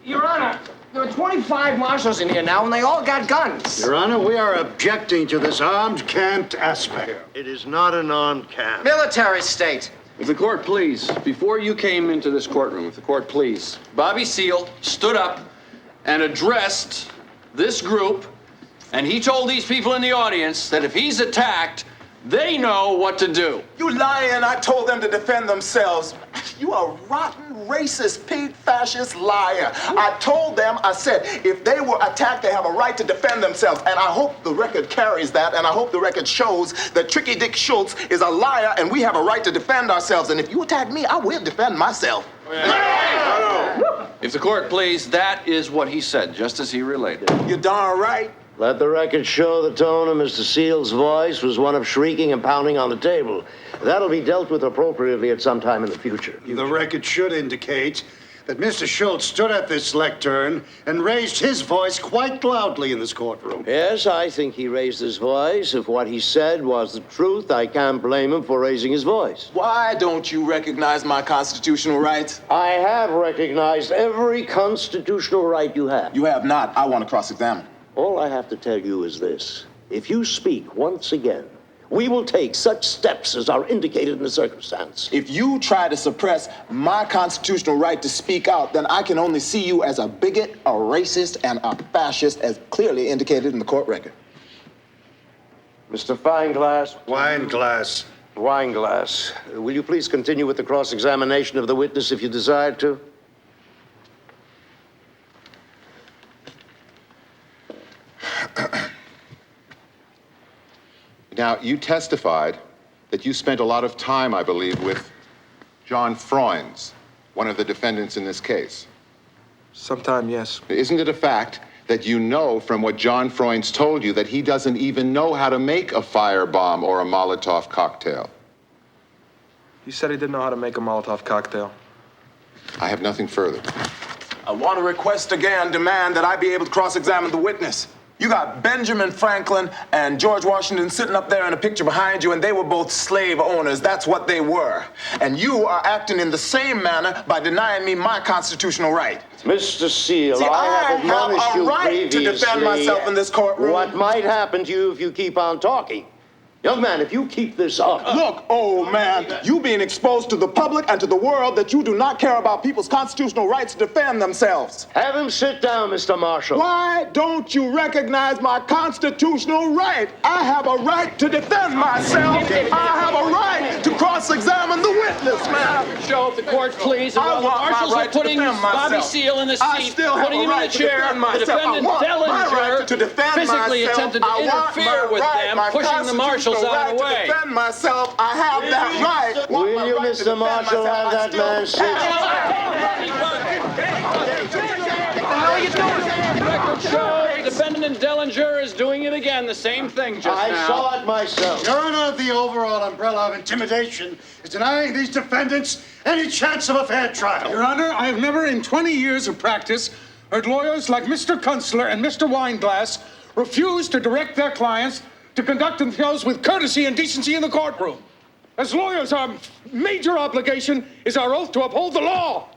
Your Honor, there are 25 marshals in here now, and they all got guns. Your Honor, we are objecting to this armed camped aspect. It is not an armed camp. Military state. If the court please, before you came into this courtroom, if the court please, Bobby Seale stood up and addressed this group, and he told these people in the audience that if he's attacked, they know what to do. You lying, I told them to defend themselves. You a rotten, racist, pig, fascist liar. I told them, I said, if they were attacked, they have a right to defend themselves. And I hope the record carries that, and I hope the record shows that Tricky Dick Schultz is a liar, and we have a right to defend ourselves. And if you attack me, I will defend myself. If the court please, that is what he said, just as he related. You're darn right. Let the record show the tone of Mr. Seale's voice was one of shrieking and pounding on the table. That'll be dealt with appropriately at some time in the future. The record should indicate that Mr. Schultz stood at this lectern and raised his voice quite loudly in this courtroom. Yes, I think he raised his voice. If what he said was the truth, I can't blame him for raising his voice. Why don't you recognize my constitutional rights? I have recognized every constitutional right you have. You have not. I want to cross-examine. All I have to tell you is this. If you speak once again, we will take such steps as are indicated in the circumstance. If you try to suppress my constitutional right to speak out, then I can only see you as a bigot, a racist, and a fascist, as clearly indicated in the court record. Mr. Fineglass. Wineglass. Wineglass. Will you please continue with the cross-examination of the witness if you desire to? Now, you testified that you spent a lot of time, I believe, with John Freunds, one of the defendants in this case? Sometime, yes. Isn't it a fact that you know from what John Freunds told you that he doesn't even know how to make a firebomb or a Molotov cocktail? He said he didn't know how to make a Molotov cocktail. I have nothing further. I want to request again, demand that I be able to cross-examine the witness. You got Benjamin Franklin and George Washington sitting up there in a picture behind you, and they were both slave owners. That's what they were. And you are acting in the same manner by denying me my constitutional right. Mr. Seal, See, I have admonished a you right previously to defend myself in this courtroom. what might happen to you if you keep on talking. Young man, if you keep this up... Look, old man, you being exposed to the public and to the world that you do not care about people's constitutional rights to defend themselves. Have him sit down, Mr. Marshall. Why don't you recognize my constitutional right? I have a right to defend myself. I have a right to cross-examine the witness, man. Show up the court, please. And while the marshals are putting Bobby Seale in the seat, putting him in the chair, the defendant Dellinger physically attempted to interfere with them, pushing the marshals out of the way. To defend myself, I have that right. Will you, Mr. Marshall, have that man sit? Record show, the defendant Dellinger is doing it again, the same thing just now. I saw it myself. Your Honor, the overall umbrella of intimidation is denying these defendants any chance of a fair trial. Your Honor, I have never in 20 years of practice heard lawyers like Mr. Kunstler and Mr. Weinglass refuse to direct their clients to conduct themselves with courtesy and decency in the courtroom. As lawyers, our major obligation is our oath to uphold the law.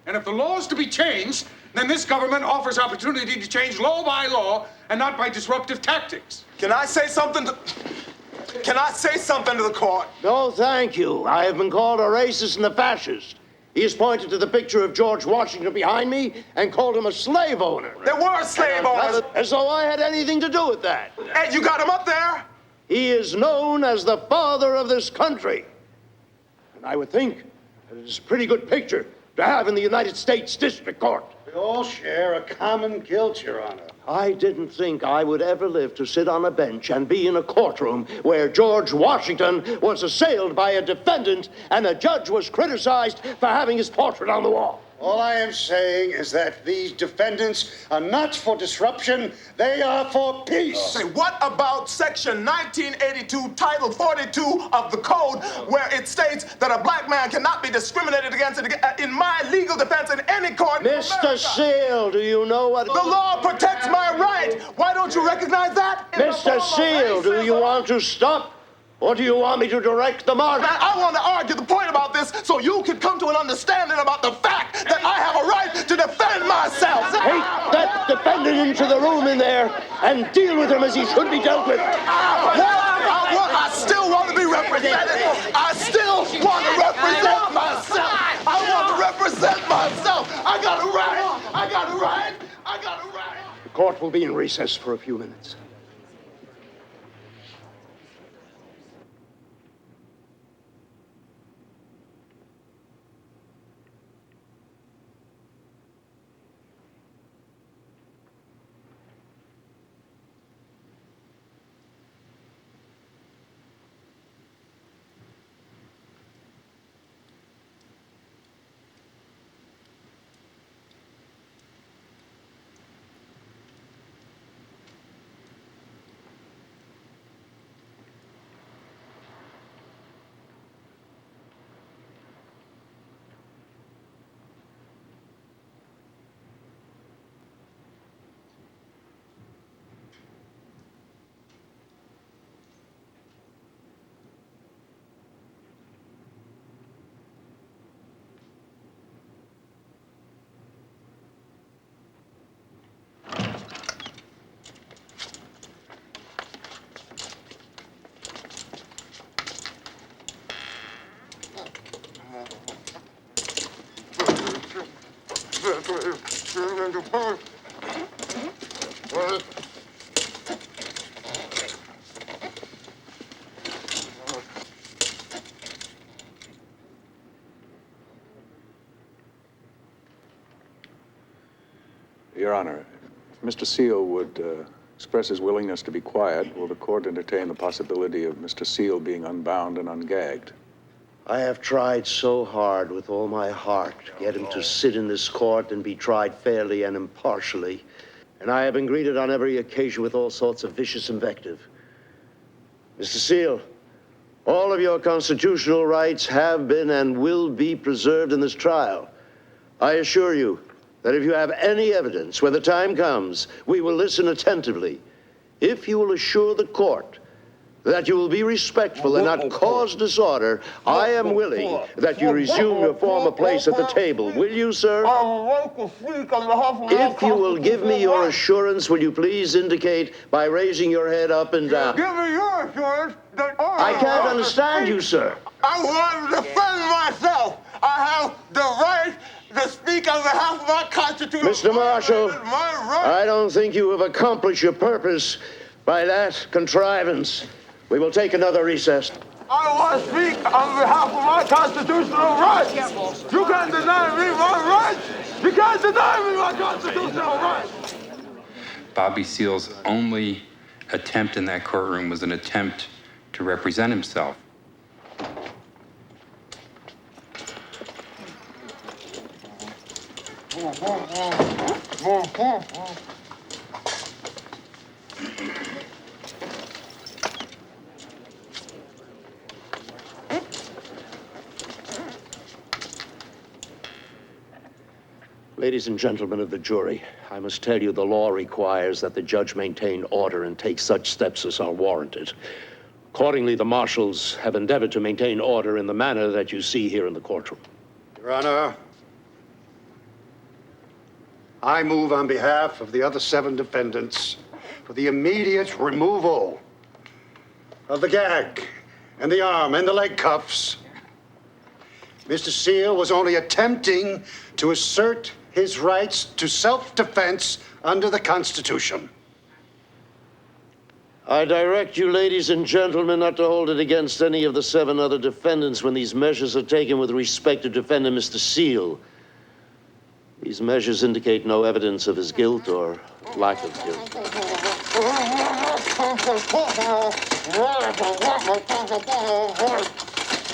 And if the law is to be changed, then this government offers opportunity to change law by law and not by disruptive tactics. Can I say something to... Can I say something to the court? No, thank you. I have been called a racist and a fascist. He has pointed to the picture of George Washington behind me and called him a slave owner. There were slave owners. As though I had anything to do with that. Hey, you got him up there? He is known as the father of this country. And I would think that it is a pretty good picture to have in the United States District Court. We all share a common guilt, Your Honor. I didn't think I would ever live to sit on a bench and be in a courtroom where George Washington was assailed by a defendant and a judge was criticized for having his portrait on the wall. All I am saying is that these defendants are not for disruption, they are for peace. Say, what about Section 1982, Title 42 of the Code, where it states that a black man cannot be discriminated against in my legal defense in any court? Mr. Seal, do you know what... The law protects my right. Why don't you recognize that? Mr. Seal, do you want to stop? Or do you want me to direct the march? I want to argue the point about this so you can come to an understanding about the fact that I have a right to defend myself. Take that defendant into the room in there and deal with him as he should be dealt with. I still want to be represented. I still want to represent myself. I want to represent myself. I got a right. I got a right. I got a right. The court will be in recess for a few minutes. Your Honor, if Mr. Seal would express his willingness to be quiet, will the court entertain the possibility of Mr. Seal being unbound and ungagged? I have tried so hard with all my heart to get him to sit in this court and be tried fairly and impartially. And I have been greeted on every occasion with all sorts of vicious invective. Mr. Seal, all of your constitutional rights have been and will be preserved in this trial. I assure you that if you have any evidence, when the time comes, we will listen attentively. If you will assure the court that you will be respectful and not cause disorder, I am willing that you resume your former place at the table. Will you, sir? If you will give me your assurance, will you please indicate by raising your head up and down? Give me your assurance that I can't understand you, sir. I want to defend myself. I have the right to speak on behalf of my Constitution. Mr. Marshall, I don't think you have accomplished your purpose by that contrivance. We will take another recess. I want to speak on behalf of my constitutional rights. You can't deny me my rights. You can't deny me my constitutional rights. Bobby Seale's only attempt in that courtroom was an attempt to represent himself. Ladies and gentlemen of the jury, I must tell you the law requires that the judge maintain order and take such steps as are warranted. Accordingly, the marshals have endeavored to maintain order in the manner that you see here in the courtroom. Your Honor, I move on behalf of the other 7 defendants for the immediate removal of the gag and the arm and the leg cuffs. Mr. Seal was only attempting to assert his rights to self-defense under the Constitution. I direct you, ladies and gentlemen, not to hold it against any of the 7 other defendants when these measures are taken with respect to defendant Mr. Seal. These measures indicate no evidence of his guilt or lack of guilt.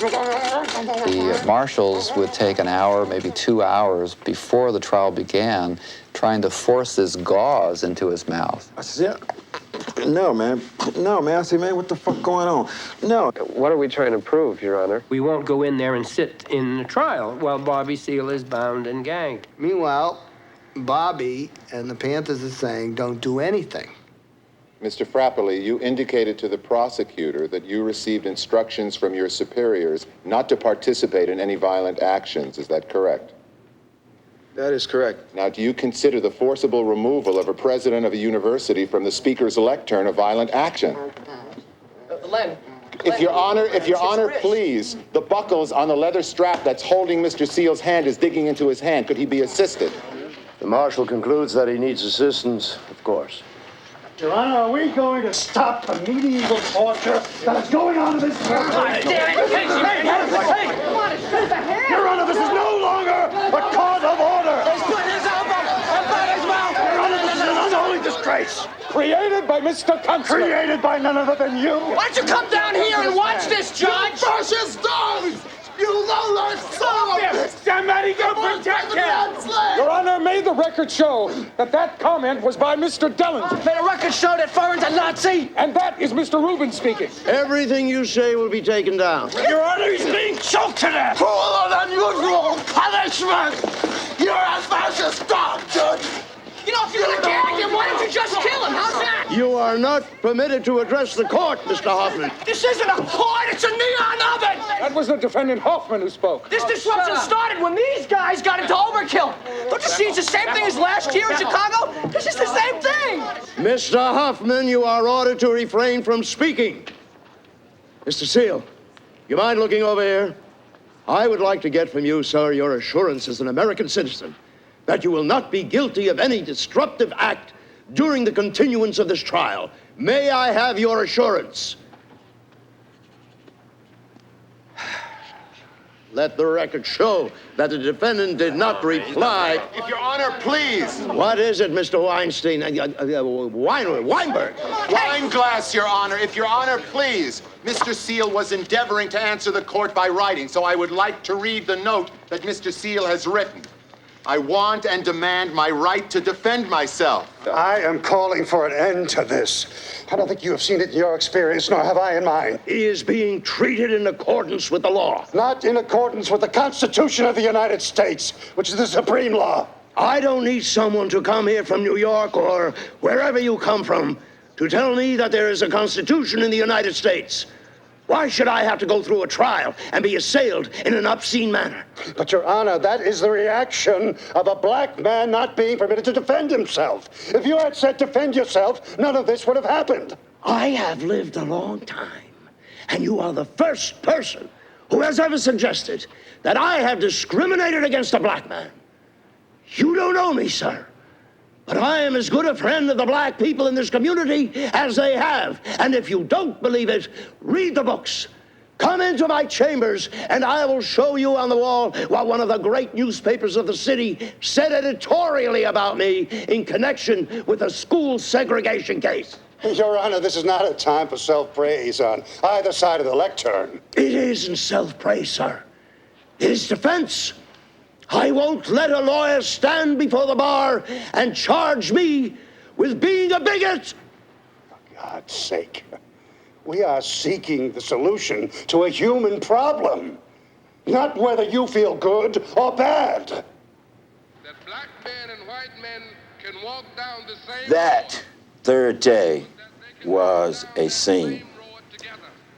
The marshals would take an hour, maybe 2 hours before the trial began, trying to force this gauze into his mouth. I said, no, man. No, man. I said, man, what the fuck going on? No. What are we trying to prove, Your Honor? We won't go in there and sit in the trial while Bobby Seale is bound and gagged. Meanwhile, Bobby and the Panthers are saying, don't do anything. Mr. Frappoli, you indicated to the prosecutor that you received instructions from your superiors not to participate in any violent actions. Is that correct? That is correct. Now, do you consider the forcible removal of a president of a university from the speaker's lectern a violent action? Len. If Your Honor, please, the buckles on the leather strap that's holding Mr. Seale's hand is digging into his hand. Could he be assisted? The marshal concludes that he needs assistance, of course. Your Honor, are we going to stop the medieval torture that is going on in this court? Hey! Come on, it's just a hand! Your Honor, this is no longer a court of order! Your Honor, this is an unholy disgrace! Created by Mr. Kunstler. Created by none other than you! Why don't you come down here and watch this, Judge? Fascist dogs! You low-life son of a bitch! Somebody go protect him! Your Honor, may the record show that that comment was by Mr. Dellinger. May the record show that Furren's a Nazi? And that is Mr. Rubin speaking. Everything you say will be taken down. Your Honor, he's being choked to death! Cruel and unusual punishment! You're a fascist dog, Judge! You know, if you're gonna gag him, why don't you just kill him? How's that? You are not permitted to address the court, Mr. Hoffman. This isn't a court, it's a neon oven! That was the defendant Hoffman who spoke. This disruption started when these guys got into overkill. Don't you see it's the same thing as last year in Chicago? This is the same thing! Mr. Hoffman, you are ordered to refrain from speaking. Mr. Seal, you mind looking over here? I would like to get from you, sir, your assurance as an American citizen that you will not be guilty of any disruptive act during the continuance of this trial. May I have your assurance? Let the record show that the defendant did not reply. If Your Honor, please. What is it, Mr. Weinstein? Weinberg? Wine glass, Your Honor. If Your Honor, please. Mr. Seal was endeavoring to answer the court by writing, so I would like to read the note that Mr. Seal has written. I want and demand my right to defend myself. I am calling for an end to this. I don't think you have seen it in your experience, nor have I in mine. He is being treated in accordance with the law. Not in accordance with the Constitution of the United States, which is the supreme law. I don't need someone to come here from New York or wherever you come from to tell me that there is a Constitution in the United States. Why should I have to go through a trial and be assailed in an obscene manner? But, Your Honor, that is the reaction of a black man not being permitted to defend himself. If you had said defend yourself, none of this would have happened. I have lived a long time, and you are the first person who has ever suggested that I have discriminated against a black man. You don't know me, sir. But I am as good a friend of the black people in this community as they have. And if you don't believe it, read the books. Come into my chambers, and I will show you on the wall what one of the great newspapers of the city said editorially about me in connection with a school segregation case. Your Honor, this is not a time for self-praise on either side of the lectern. It isn't self-praise, sir. It is defense. I won't let a lawyer stand before the bar and charge me with being a bigot. For God's sake, we are seeking the solution to a human problem, not whether you feel good or bad. That black men and white men can walk down the same That third day was a scene,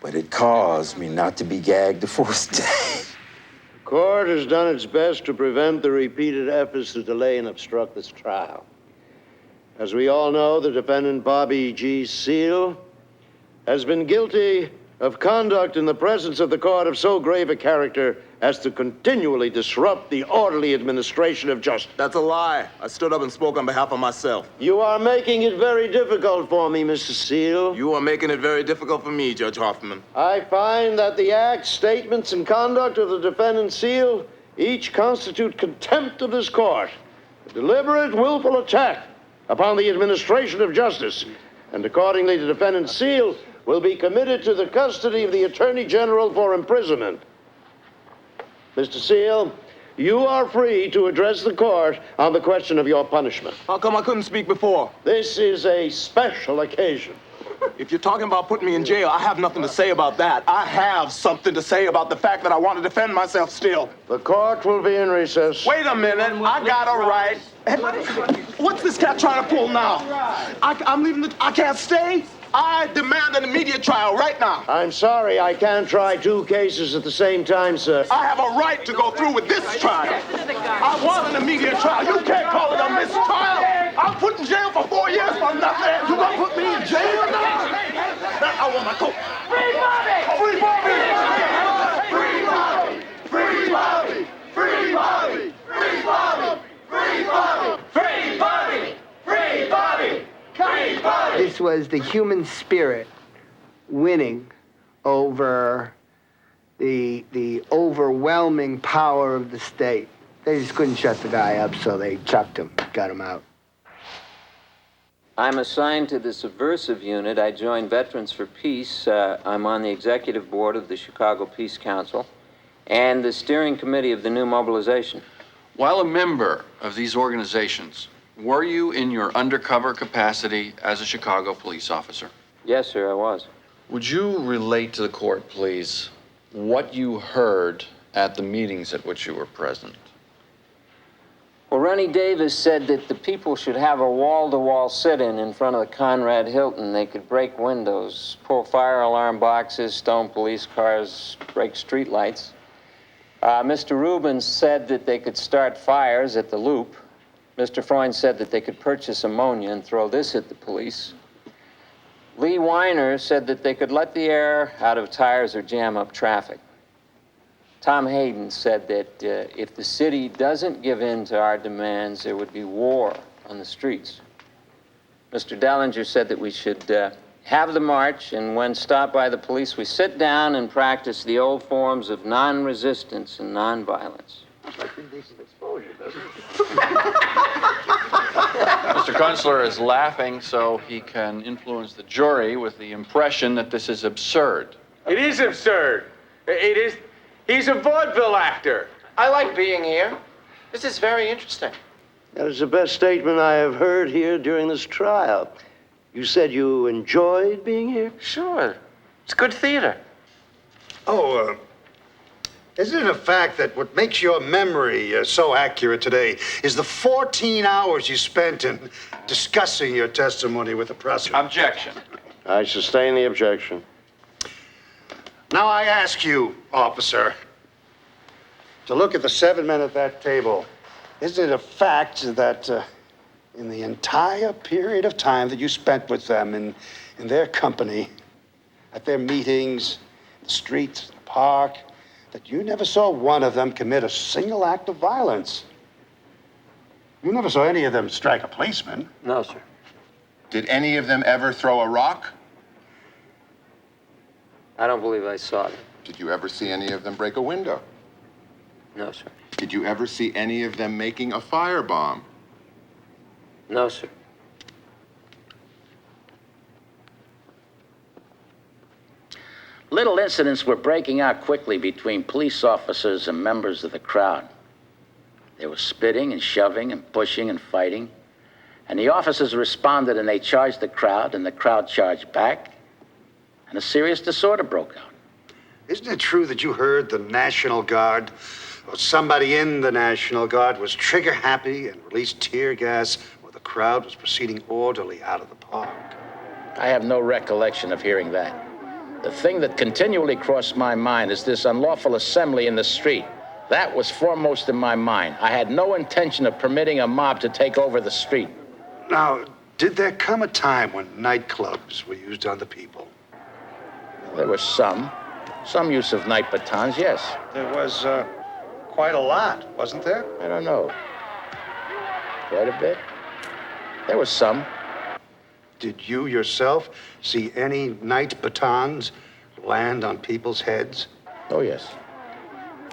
but it caused me not to be gagged the fourth day. The court has done its best to prevent the repeated efforts to delay and obstruct this trial. As we all know, the defendant, Bobby G. Seale, has been guilty of conduct in the presence of the court of so grave a character as to continually disrupt the orderly administration of justice. That's a lie. I stood up and spoke on behalf of myself. You are making it very difficult for me, Mr. Seale. You are making it very difficult for me, Judge Hoffman. I find that the acts, statements, and conduct of the defendant Seale each constitute contempt of this court, a deliberate, willful attack upon the administration of justice, and accordingly the defendant Seale will be committed to the custody of the Attorney General for imprisonment. Mr. Seale, you are free to address the court on the question of your punishment. How come I couldn't speak before? This is a special occasion. If you're talking about putting me in jail, I have nothing to say about that. I have something to say about the fact that I want to defend myself still. The court will be in recess. Wait a minute. I got a right. What's this cat trying to pull now? I'm leaving I can't stay? I demand an immediate trial right now. I'm sorry, I can't try two cases at the same time, sir. I have a right to go through with this trial. I want an immediate trial. You can't call it a mistrial. I'm put in jail for 4 years for nothing. You gonna put me in jail now? I want my coat. Free Bobby! Free Bobby! Free Bobby! Free Bobby! Free Bobby! Free Bobby! Free Bobby! Free Bobby! Free Bobby! Free Bobby! This was the human spirit winning over the overwhelming power of the state. They just couldn't shut the guy up, so they chucked him, got him out. I'm assigned to the Subversive Unit. I joined Veterans for Peace. I'm on the executive board of the Chicago Peace Council and the steering committee of the New Mobilization. While a member of these organizations, were you in your undercover capacity as a Chicago police officer? Yes, sir, I was. Would you relate to the court, please, what you heard at the meetings at which you were present? Well, Ronnie Davis said that the people should have a wall-to-wall sit-in in front of the Conrad Hilton. They could break windows, pull fire alarm boxes, stone police cars, break street lights. Mr. Rubens said that they could start fires at the Loop. Mr. Freund said that they could purchase ammonia and throw this at the police. Lee Weiner said that they could let the air out of tires or jam up traffic. Tom Hayden said that if the city doesn't give in to our demands, there would be war on the streets. Mr. Dellinger said that we should have the march, and when stopped by the police, we sit down and practice the old forms of non-resistance and non-violence. Mr. Kunstler is laughing so he can influence the jury with the impression that this is absurd. It is absurd. It is. He's a vaudeville actor. I like being here. This is very interesting. That is the best statement I have heard here during this trial. You said you enjoyed being here? Sure. It's good theater. Oh, isn't it a fact that what makes your memory so accurate today is the 14 hours you spent in discussing your testimony with the prosecutor? Objection. I sustain the objection. Now I ask you, officer, to look at the 7 men at that table. Isn't it a fact that in the entire period of time that you spent with them in their company, at their meetings, the streets, the park, that you never saw one of them commit a single act of violence? You never saw any of them strike a policeman. No, sir. Did any of them ever throw a rock? I don't believe I saw them. Did you ever see any of them break a window? No, sir. Did you ever see any of them making a firebomb? No, sir. Little incidents were breaking out quickly between police officers and members of the crowd. There was spitting and shoving and pushing and fighting. And the officers responded and they charged the crowd, and the crowd charged back. And a serious disorder broke out. Isn't it true that you heard the National Guard, or somebody in the National Guard, was trigger happy and released tear gas while the crowd was proceeding orderly out of the park? I have no recollection of hearing that. The thing that continually crossed my mind is this unlawful assembly in the street. That was foremost in my mind. I had no intention of permitting a mob to take over the street. Now, did there come a time when nightclubs were used on the people? There was some use of night batons, yes. There was quite a lot, wasn't there? I don't know. Quite a bit. There was some. Did you yourself see any night batons land on people's heads? Oh, yes.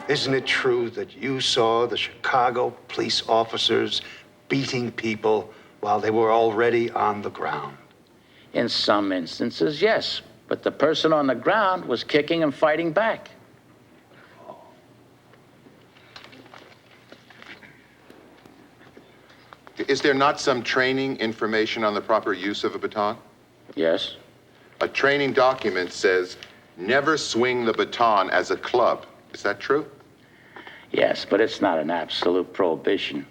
Isn't it true that you saw the Chicago police officers beating people while they were already on the ground? In some instances, yes. But the person on the ground was kicking and fighting back. Is there not some training information on the proper use of a baton? Yes. A training document says, never swing the baton as a club. Is that true? Yes, but it's not an absolute prohibition.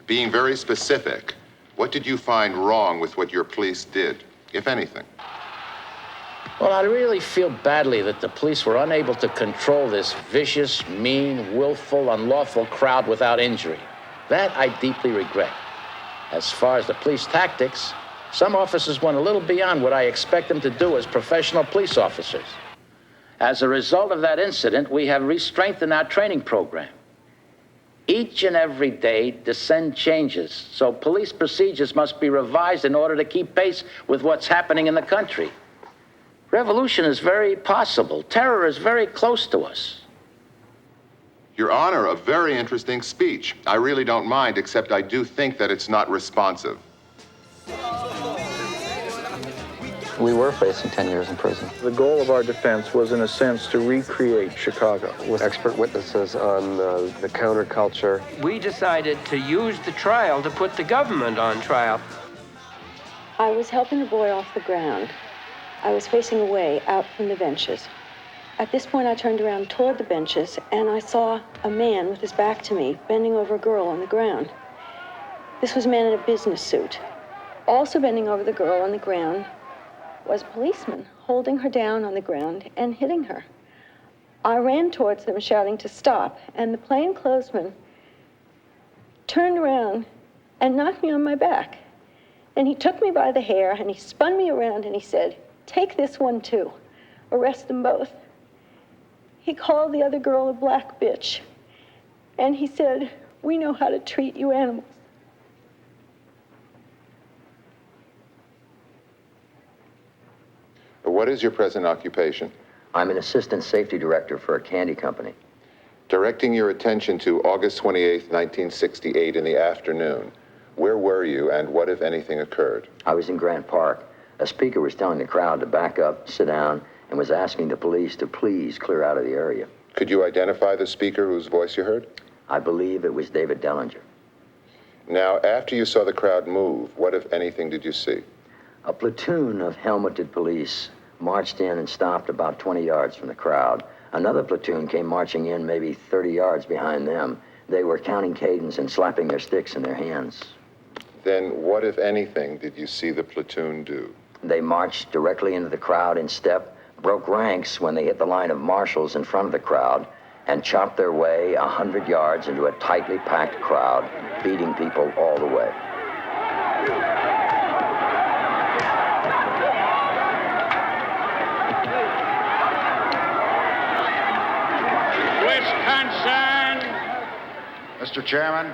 Being very specific, what did you find wrong with what your police did, if anything? Well, I really feel badly that the police were unable to control this vicious, mean, willful, unlawful crowd without injury. That I deeply regret. As far as the police tactics, some officers went a little beyond what I expect them to do as professional police officers. As a result of that incident, we have re-strengthened our training program. Each and every day, descend changes, so police procedures must be revised in order to keep pace with what's happening in the country. Revolution is very possible. Terror is very close to us. Your Honor, a very interesting speech. I really don't mind, except I do think that it's not responsive. We were facing 10 years in prison. The goal of our defense was, in a sense, to recreate Chicago. With expert witnesses on the counterculture. We decided to use the trial to put the government on trial. I was helping the boy off the ground. I was facing away out from the benches. At this point, I turned around toward the benches, and I saw a man with his back to me, bending over a girl on the ground. This was a man in a business suit. Also bending over the girl on the ground was a policeman, holding her down on the ground and hitting her. I ran towards them, shouting to stop, and the plainclothesman turned around and knocked me on my back. Then he took me by the hair, and he spun me around, and he said, "Take this one, too. Arrest them both." He called the other girl a black bitch, and he said, "We know how to treat you animals." What is your present occupation? I'm an assistant safety director for a candy company. Directing your attention to August 28th, 1968 in the afternoon, where were you and what, if anything, occurred? I was in Grant Park. A speaker was telling the crowd to back up, sit down, and was asking the police to please clear out of the area. Could you identify the speaker whose voice you heard? I believe it was David Dellinger. Now, after you saw the crowd move, what, if anything, did you see? A platoon of helmeted police marched in and stopped about 20 yards from the crowd. Another platoon came marching in maybe 30 yards behind them. They were counting cadence and slapping their sticks in their hands. Then what, if anything, did you see the platoon do? They marched directly into the crowd in step, broke ranks when they hit the line of marshals in front of the crowd, and chopped their way 100 yards into a tightly packed crowd, beating people all the way. Wisconsin! Mr. Chairman,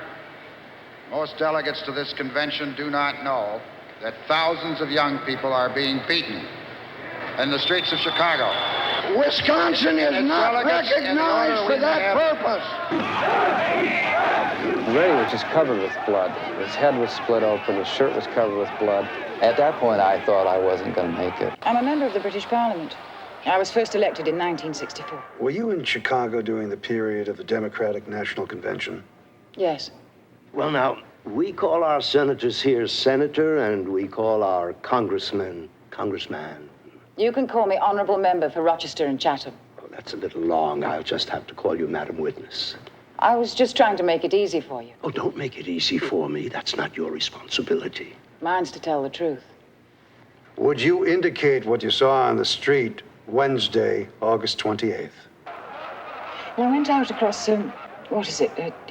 most delegates to this convention do not know that thousands of young people are being beaten in the streets of Chicago. Wisconsin is not recognized for that purpose. Ray was just covered with blood. His head was split open, his shirt was covered with blood. At that point, I thought I wasn't going to make it. I'm a member of the British Parliament. I was first elected in 1964. Were you in Chicago during the period of the Democratic National Convention? Yes. Well, now, we call our senators here senator, and we call our congressmen congressman. You can call me honorable member for Rochester and Chatham. Oh, that's a little long. I'll just have to call you Madam Witness. I was just trying to make it easy for you. Oh, don't make it easy for me. That's not your responsibility. Mine's to tell the truth. Would you indicate what you saw on the street Wednesday, August 28th? Well, I went out across,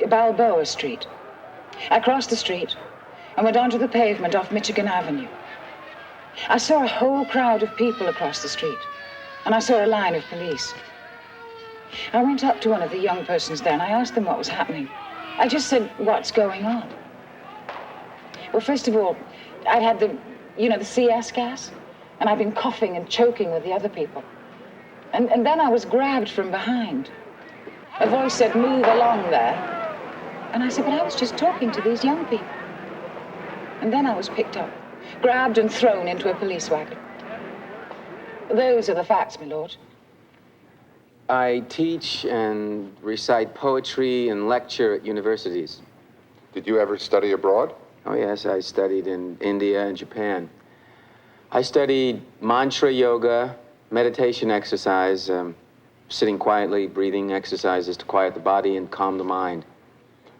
Balboa Street. I crossed the street and went onto the pavement off Michigan Avenue. I saw a whole crowd of people across the street, and I saw a line of police. I went up to one of the young persons there, and I asked them what was happening. I just said, "What's going on?" Well, first of all, I'd had the CS gas, and I'd been coughing and choking with the other people. And then I was grabbed from behind. A voice said, "Move along there." And I said, "But I was just talking to these young people." And then I was picked up, grabbed and thrown into a police wagon. Those are the facts, my lord. I teach and recite poetry and lecture at universities. Did you ever study abroad? Oh, yes, I studied in India and Japan. I studied mantra yoga, meditation exercise, sitting quietly, breathing exercises to quiet the body and calm the mind.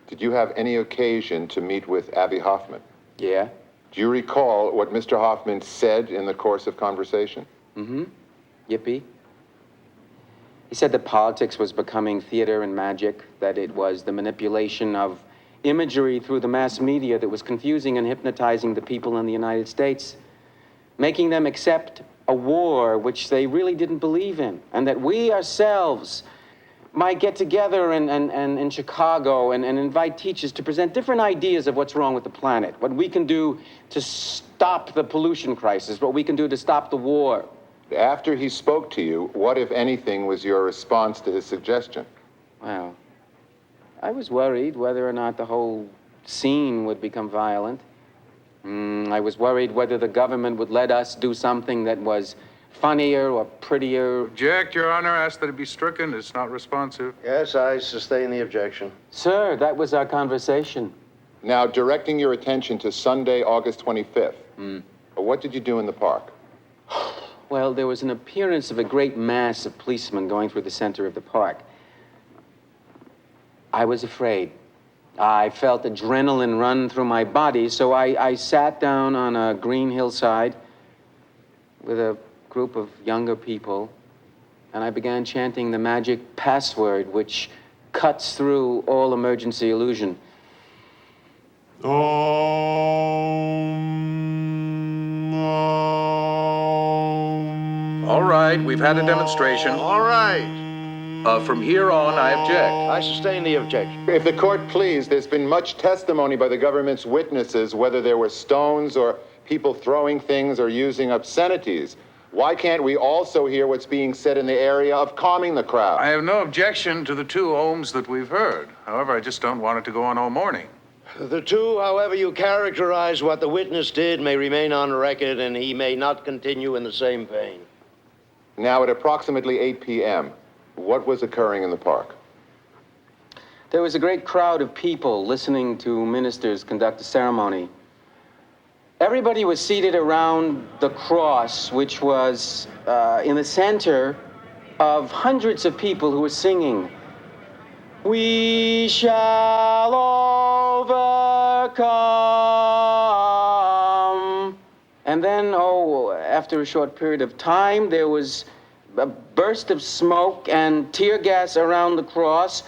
Did you have any occasion to meet with Abbie Hoffman? Yeah. Do you recall what Mr. Hoffman said in the course of conversation? Mm-hmm. Yippee. He said that politics was becoming theater and magic, that it was the manipulation of imagery through the mass media that was confusing and hypnotizing the people in the United States, making them accept a war which they really didn't believe in, and that we ourselves might get together in Chicago and invite teachers to present different ideas of what's wrong with the planet, what we can do to stop the pollution crisis, what we can do to stop the war. After he spoke to you, what, if anything, was your response to his suggestion? Well, I was worried whether or not the whole scene would become violent. I was worried whether the government would let us do something that was funnier or prettier. Object, Your Honor. Ask that it be stricken. It's not responsive. Yes, I sustain the objection. Sir, that was our conversation. Now, directing your attention to Sunday, August 25th. What did you do in the park? Well, there was an appearance of a great mass of policemen going through the center of the park. I was afraid. I felt adrenaline run through my body, so I sat down on a green hillside with a group of younger people, and I began chanting the magic password which cuts through all emergency illusion. All right, we've had a demonstration. All right. From here on, I object. I sustain the objection. If the court please, there's been much testimony by the government's witnesses, whether there were stones or people throwing things or using obscenities. Why can't we also hear what's being said in the area of calming the crowd? I have no objection to the 2 ohms that we've heard. However, I just don't want it to go on all morning. The 2, however you characterize what the witness did, may remain on record, and he may not continue in the same vein. Now, at approximately 8 p.m., what was occurring in the park? There was a great crowd of people listening to ministers conduct a ceremony. Everybody was seated around the cross, which was in the center of hundreds of people who were singing, "We shall overcome." And then, after a short period of time, there was a burst of smoke and tear gas around the cross.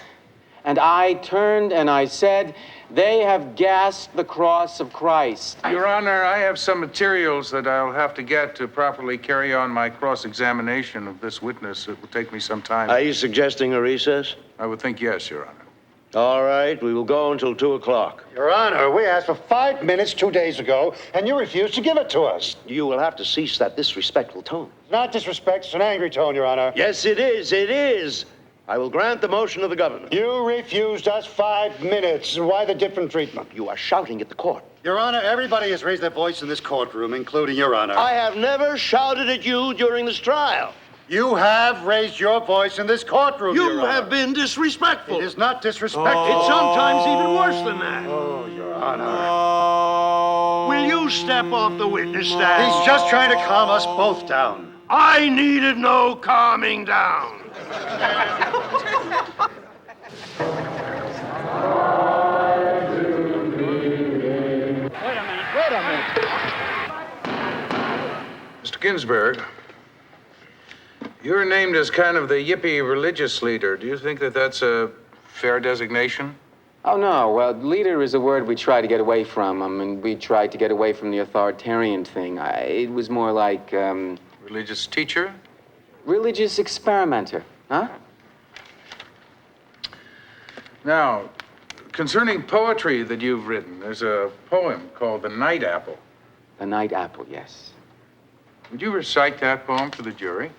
And I turned and I said, "They have gassed the cross of Christ." Your Honor, I have some materials that I'll have to get to properly carry on my cross-examination of this witness. It will take me some time. Are you suggesting a recess? I would think yes, Your Honor. All right, we will go until 2 o'clock. Your Honor, we asked for 5 minutes 2 days ago, and you refused to give it to us. You will have to cease that disrespectful tone. It's not disrespect, it's an angry tone, Your Honor. Yes, it is. It is. I will grant the motion of the governor. You refused us 5 minutes. Why the different treatment? You are shouting at the court. Your Honor, everybody has raised their voice in this courtroom, including Your Honor. I have never shouted at you during this trial. You have raised your voice in this courtroom, Your You Honor. have been disrespectful. It is not disrespectful. It's sometimes even worse than that. Oh, Your Honor. Will you step off the witness stand? He's just trying to calm us both down. I needed no calming down. Wait a minute. Mr. Ginsburg, you're named as kind of the yippie religious leader. Do you think that that's a fair designation? Oh, no. Well, leader is a word we try to get away from. I mean, we tried to get away from the authoritarian thing. It was more like, Religious teacher? religious experimenter, huh? Now, concerning poetry that you've written, there's a poem called The Night Apple. The Night Apple, yes. Would you recite that poem for the jury?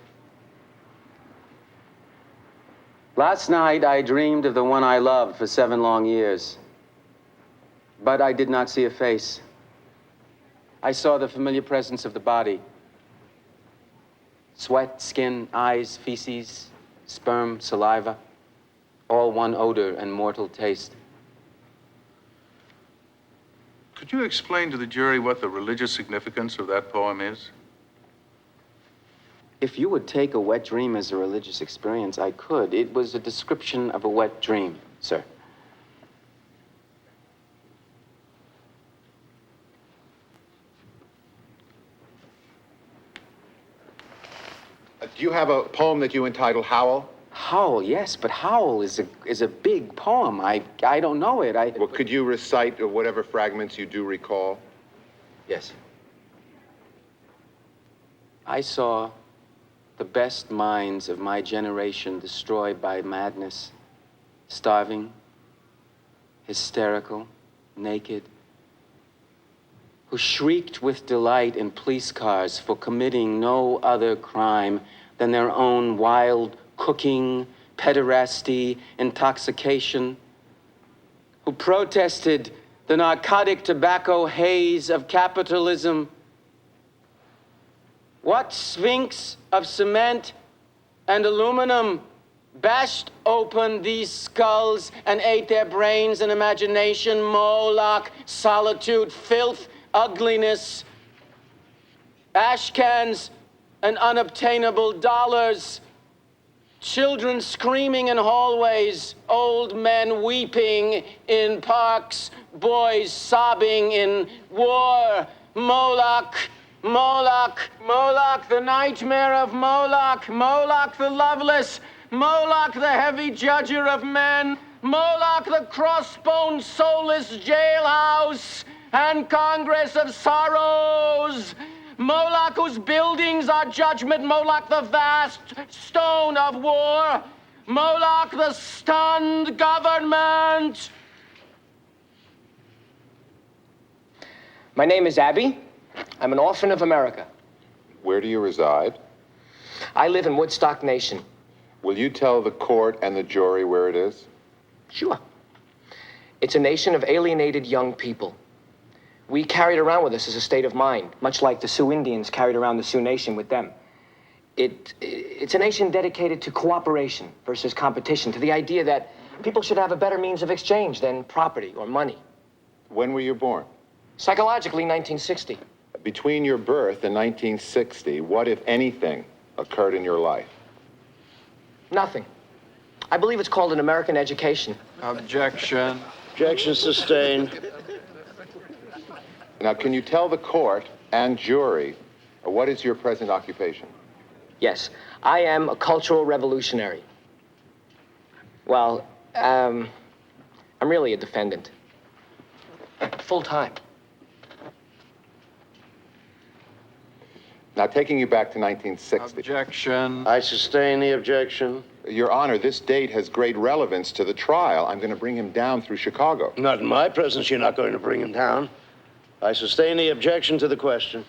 Last night, I dreamed of the one I loved for 7 long years. But I did not see a face. I saw the familiar presence of the body. Sweat, skin, eyes, feces, sperm, saliva. All one odor and mortal taste. Could you explain to the jury what the religious significance of that poem is? If you would take a wet dream as a religious experience, I could. It was a description of a wet dream, sir. Do you have a poem that you entitle Howl? Howl, yes, but Howl is a big poem. I don't know it. Well, could you recite whatever fragments you do recall? Yes. I saw the best minds of my generation destroyed by madness, starving, hysterical, naked, who shrieked with delight in police cars for committing no other crime than their own wild cooking, pederasty, intoxication, who protested the narcotic tobacco haze of capitalism. What sphinx of cement and aluminum bashed open these skulls and ate their brains and imagination, Moloch, solitude, filth, ugliness, ash cans and unobtainable dollars, children screaming in hallways, old men weeping in parks, boys sobbing in war. Moloch, Moloch, Moloch, the nightmare of Moloch, Moloch the loveless, Moloch the heavy judger of men, Moloch the crossbone soulless jailhouse and Congress of sorrows, Moloch whose buildings are judgment, Moloch the vast stone of war, Moloch the stunned government. My name is Abby. I'm an orphan of America. Where do you reside? I live in Woodstock Nation. Will you tell the court and the jury where it is? Sure. It's a nation of alienated young people. We carry it around with us as a state of mind, much like the Sioux Indians carried around the Sioux Nation with them. It's a nation dedicated to cooperation versus competition, to the idea that people should have a better means of exchange than property or money. When were you born? Psychologically, 1960. Between your birth and 1960, what, if anything, occurred in your life? Nothing. I believe it's called an American education. Objection. Objection sustained. Now, can you tell the court and jury what is your present occupation? Yes, I am a cultural revolutionary. Well, I'm really a defendant. Full time. Now, taking you back to 1960. Objection. I sustain the objection. Your Honor, this date has great relevance to the trial. I'm going to bring him down through Chicago. Not in my presence, you're not going to bring him down. I sustain the objection to the question.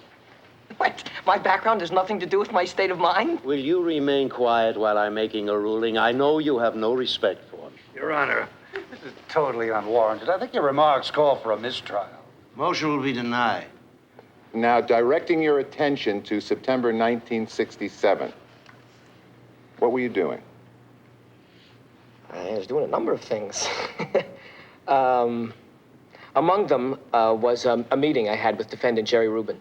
What? My background has nothing to do with my state of mind? Will you remain quiet while I'm making a ruling? I know you have no respect for me. Your Honor, this is totally unwarranted. I think your remarks call for a mistrial. Motion will be denied. Now, directing your attention to September 1967. What were you doing? I was doing a number of things. Among them was a meeting I had with defendant Jerry Rubin.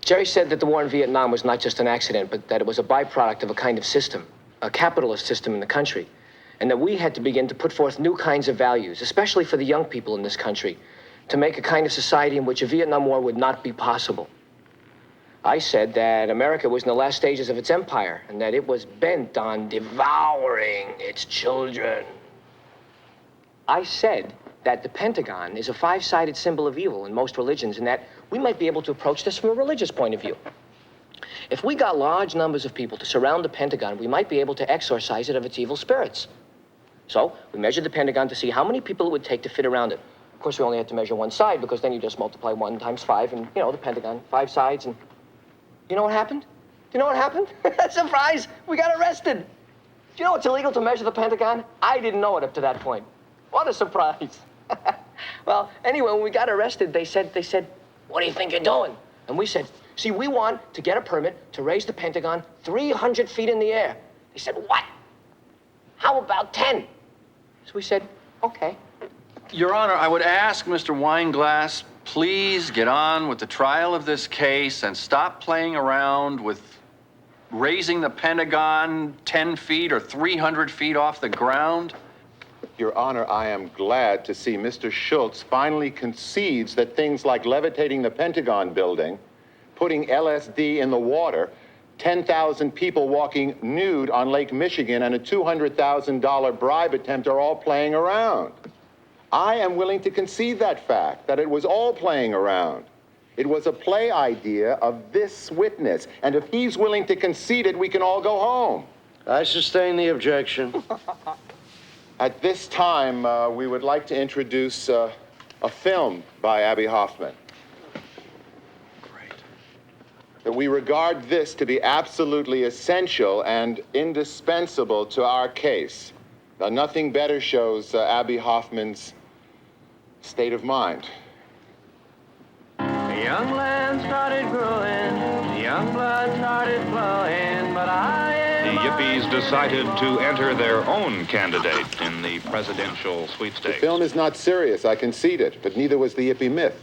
Jerry said that the war in Vietnam was not just an accident, but that it was a byproduct of a kind of system, a capitalist system in the country, and that we had to begin to put forth new kinds of values, especially for the young people in this country, to make a kind of society in which a Vietnam War would not be possible. I said that America was in the last stages of its empire, and that it was bent on devouring its children. I said that the Pentagon is a five-sided symbol of evil in most religions, and that we might be able to approach this from a religious point of view. If we got large numbers of people to surround the Pentagon, we might be able to exorcise it of its evil spirits. So we measured the Pentagon to see how many people it would take to fit around it. Of course, we only had to measure one side, because then you just multiply 1 times 5, and, you know, the Pentagon, 5 sides, and you know what happened? Do you know what happened? Surprise! We got arrested! Do you know it's illegal to measure the Pentagon? I didn't know it up to that point. What a surprise. Well, anyway, when we got arrested, they said, what do you think you're doing? And we said, see, we want to get a permit to raise the Pentagon 300 feet in the air. They said, what? How about 10? So we said, okay. Your Honor, I would ask Mr. Weinglass, please get on with the trial of this case and stop playing around with raising the Pentagon 10 feet or 300 feet off the ground. Your Honor, I am glad to see Mr. Schultz finally concedes that things like levitating the Pentagon building, putting LSD in the water, 10,000 people walking nude on Lake Michigan, and a $200,000 bribe attempt are all playing around. I am willing to concede that fact, that it was all playing around. It was a play idea of this witness, and if he's willing to concede it, we can all go home. I sustain the objection. At this time, we would like to introduce a film by Abbie Hoffman. Great. That we regard this to be absolutely essential and indispensable to our case. Now, nothing better shows Abbie Hoffman's state of mind. The young land started growing, the young blood started flowing, but The Yippies decided to enter their own candidate in the presidential The sweepstakes. film is not serious, I concede it, but neither was the Yippie myth.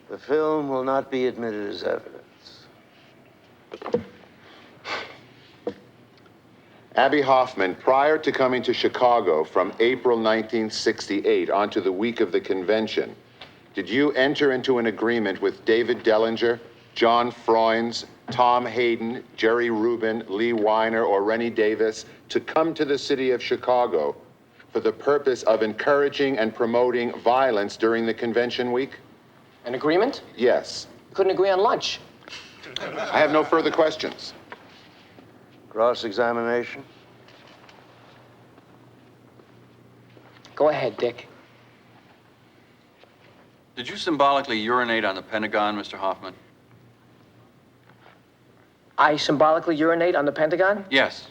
The film will not be admitted as evidence. Abbie Hoffman, prior to coming to Chicago from April 1968 onto the week of the convention, did you enter into an agreement with David Dellinger, John Freunds, Tom Hayden, Jerry Rubin, Lee Weiner, or Rennie Davis to come to the city of Chicago for the purpose of encouraging and promoting violence during the convention week? An agreement? Yes. Couldn't agree on lunch. I have no further questions. Cross-examination? Go ahead, Dick. Did you symbolically urinate on the Pentagon, Mr. Hoffman? I symbolically urinate on the Pentagon? Yes.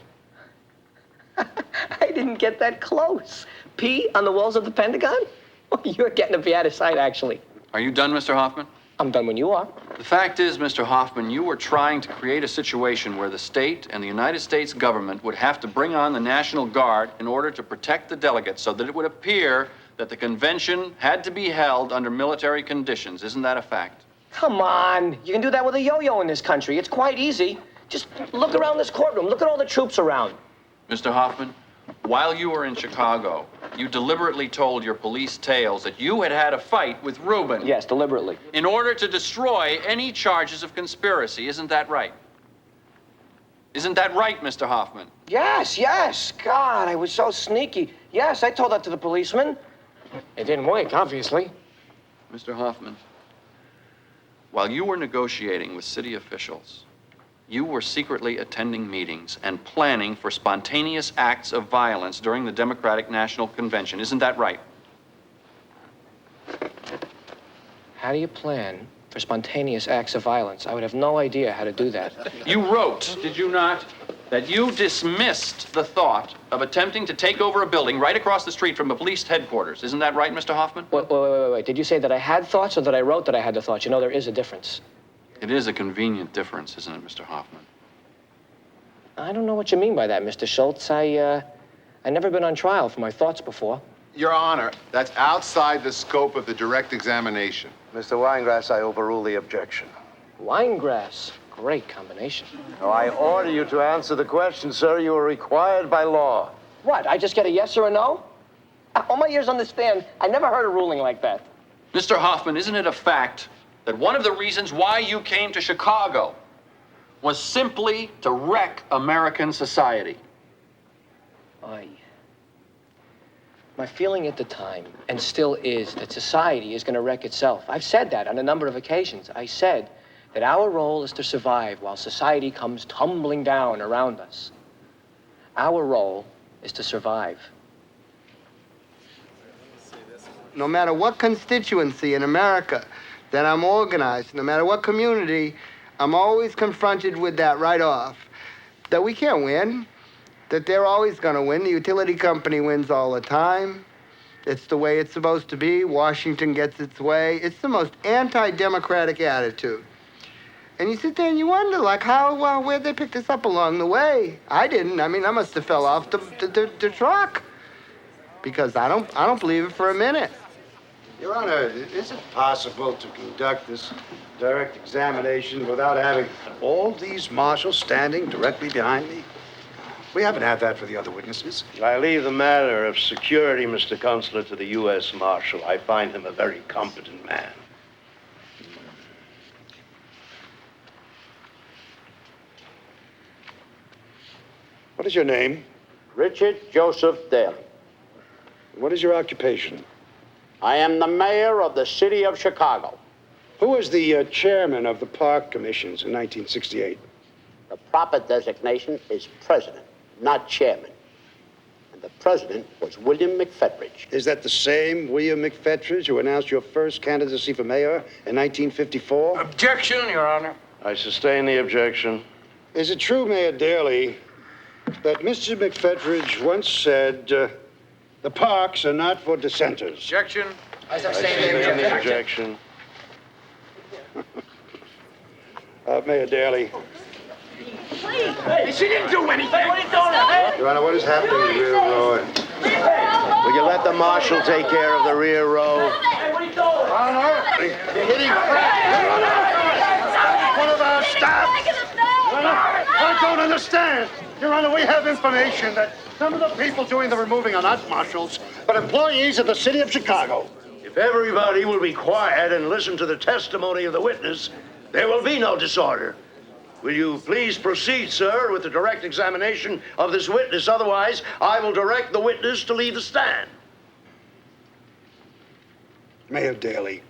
I didn't get that close. Pee on the walls of the Pentagon? You're getting to be out of sight, actually. Are you done, Mr. Hoffman? I'm done when you are. The fact is, Mr. Hoffman, you were trying to create a situation where the state and the United States government would have to bring on the National Guard in order to protect the delegates so that it would appear that the convention had to be held under military conditions. Isn't that a fact? Come on. You can do that with a yo-yo in this country. It's quite easy. Just look around this courtroom. Look at all the troops around. Mr. Hoffman, while you were in Chicago, you deliberately told your police tales that you had had a fight with Rubin. Yes, deliberately. In order to destroy any charges of conspiracy. Isn't that right? Isn't that right, Mr. Hoffman? Yes, yes. God, I was so sneaky. Yes, I told that to the policeman. It didn't work, obviously. Mr. Hoffman, while you were negotiating with city officials, you were secretly attending meetings and planning for spontaneous acts of violence during the Democratic National Convention. Isn't that right? How do you plan for spontaneous acts of violence? I would have no idea how to do that. You wrote, did you not, that you dismissed the thought of attempting to take over a building right across the street from the police headquarters. Isn't that right, Mr. Hoffman? Wait. Did you say that I had thoughts or that I wrote that I had the thoughts? You know, there is a difference. It is a convenient difference, isn't it, Mr. Hoffman? I don't know what you mean by that, Mr. Schultz. I never been on trial for my thoughts before. Your Honor, that's outside the scope of the direct examination. Mr. Winegrass, I overrule the objection. Winegrass. Great combination. No, I order you to answer the question, sir. You are required by law. What, I just get a yes or a no? All my years on the stand, I never heard a ruling like that. Mr. Hoffman, isn't it a fact that one of the reasons why you came to Chicago was simply to wreck American society? My feeling at the time, and still is, that society is going to wreck itself. I've said that on a number of occasions. I said that our role is to survive while society comes tumbling down around us. Our role is to survive. No matter what constituency in America that I'm organized, no matter what community, I'm always confronted with that right off, that we can't win, that they're always going to win. The utility company wins all the time. It's the way it's supposed to be. Washington gets its way. It's the most anti-democratic attitude. And you sit there and you wonder, like, where'd they pick this up along the way? I didn't. I mean, I must have fell off the truck. Because I don't believe it for a minute. Your Honor, is it possible to conduct this direct examination without having all these marshals standing directly behind me? We haven't had that for the other witnesses. I leave the matter of security, Mr. Consular, to the U.S. Marshal. I find him a very competent man. What is your name? Richard Joseph Daly. What is your occupation? I am the mayor of the city of Chicago. Who was the chairman of the Park Commissions in 1968? The proper designation is president, not chairman. And the president was William McFetridge. Is that the same William McFetridge who announced your first candidacy for mayor in 1954? Objection, Your Honor. I sustain the objection. Is it true, Mayor Daley, that Mr. McFetridge once said, the parks are not for dissenters? Objection. I sustain the objection. Mayor Daley. Hey, she didn't do anything. Hey, what are you doing? Your Honor, what is happening in the rear row? Will you let the marshal take care of the rear row? Hey, what are you doing? Honor, you're hitting one of our staff. Your Honor, I don't understand. Your Honor, we have information that some of the people doing the removing are not marshals, but employees of the city of Chicago. If everybody will be quiet and listen to the testimony of the witness, there will be no disorder. Will you please proceed, sir, with the direct examination of this witness? Otherwise, I will direct the witness to leave the stand. Mayor Daley,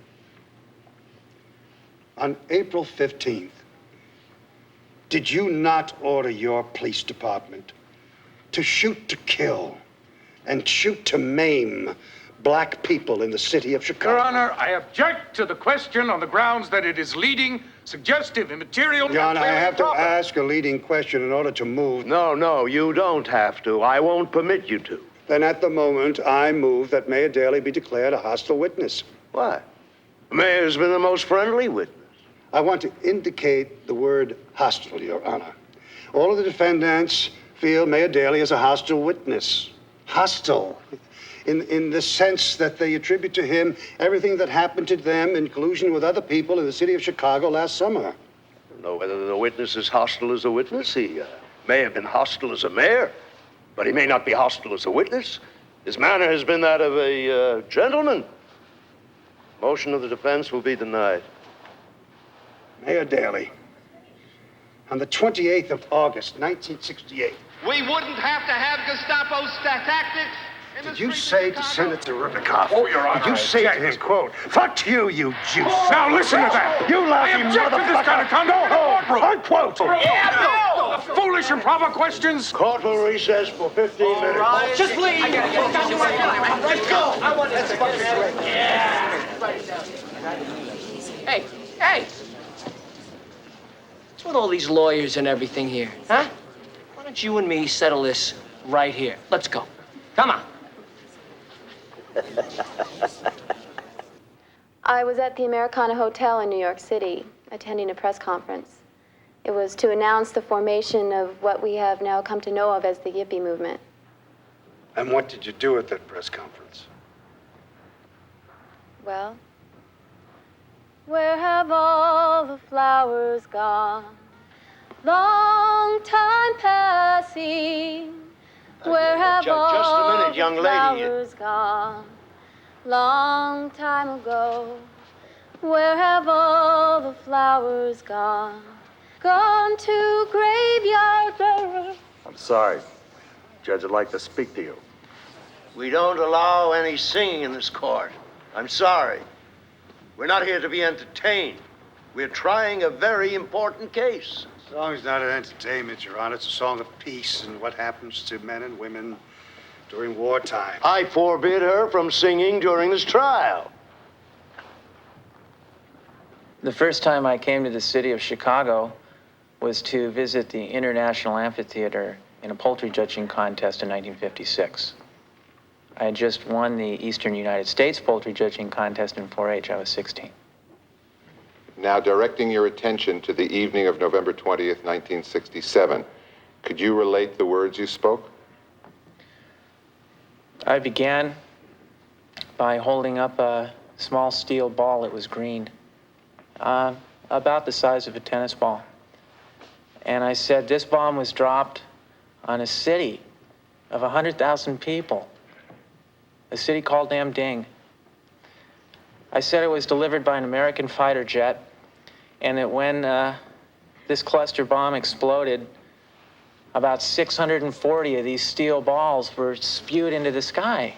on April 15th, did you not order your police department to shoot to kill and shoot to maim black people in the city of Chicago. Your Honor, I object to the question on the grounds that it is leading, suggestive, immaterial. Your Honor, I have to ask a leading question in order to move. No, you don't have to. I won't permit you to. Then at the moment, I move that Mayor Daley be declared a hostile witness. Why? The mayor's been the most friendly witness. I want to indicate the word hostile, Your Honor. All of the defendants feel Mayor Daley is a hostile witness. Hostile. In the sense that they attribute to him everything that happened to them in collusion with other people in the city of Chicago last summer. I don't know whether the witness is hostile as a witness. He may have been hostile as a mayor, but he may not be hostile as a witness. His manner has been that of a gentleman. Motion of the defense will be denied. Mayor Daley, on the 28th of August, 1968. We wouldn't have to have Gestapo tactics. Did you say to Senator Rubikoff? Oh, Your Honor, Did you say to him, quote, "Fuck you, you juice"? Now listen to that. You laughing I object to this motherfucker. kind of conduct in the courtroom. Unquote. No. Foolish improper questions. Court will recess for 15 minutes. Right. Just leave. Let's go. I want this. Hey! What's with all these lawyers and everything here, huh? Why don't you and me settle this right here? Let's go. Come on. I was at the Americana Hotel in New York City, attending a press conference. It was to announce the formation of what we have now come to know of as the Yippie movement. And what did you do at that press conference? Well, where have all the flowers gone? Long time passing. Where have Just a all minute, young the lady. flowers gone? Long time ago. Where have all the flowers gone? Gone to graveyard. I'm sorry. Judge would like to speak to you. We don't allow any singing in this court. I'm sorry. We're not here to be entertained. We're trying a very important case. The song's not an entertainment, Your Honor. It's a song of peace and what happens to men and women during wartime. I forbid her from singing during this trial. The first time I came to the city of Chicago was to visit the International Amphitheater in a poultry judging contest in 1956. I had just won the Eastern United States poultry judging contest in 4-H. I was 16. Now, directing your attention to the evening of November 20th, 1967, could you relate the words you spoke? I began by holding up a small steel ball that was green, about the size of a tennis ball. And I said, this bomb was dropped on a city of 100,000 people, a city called Namding. I said it was delivered by an American fighter jet, and that when this cluster bomb exploded, about 640 of these steel balls were spewed into the sky.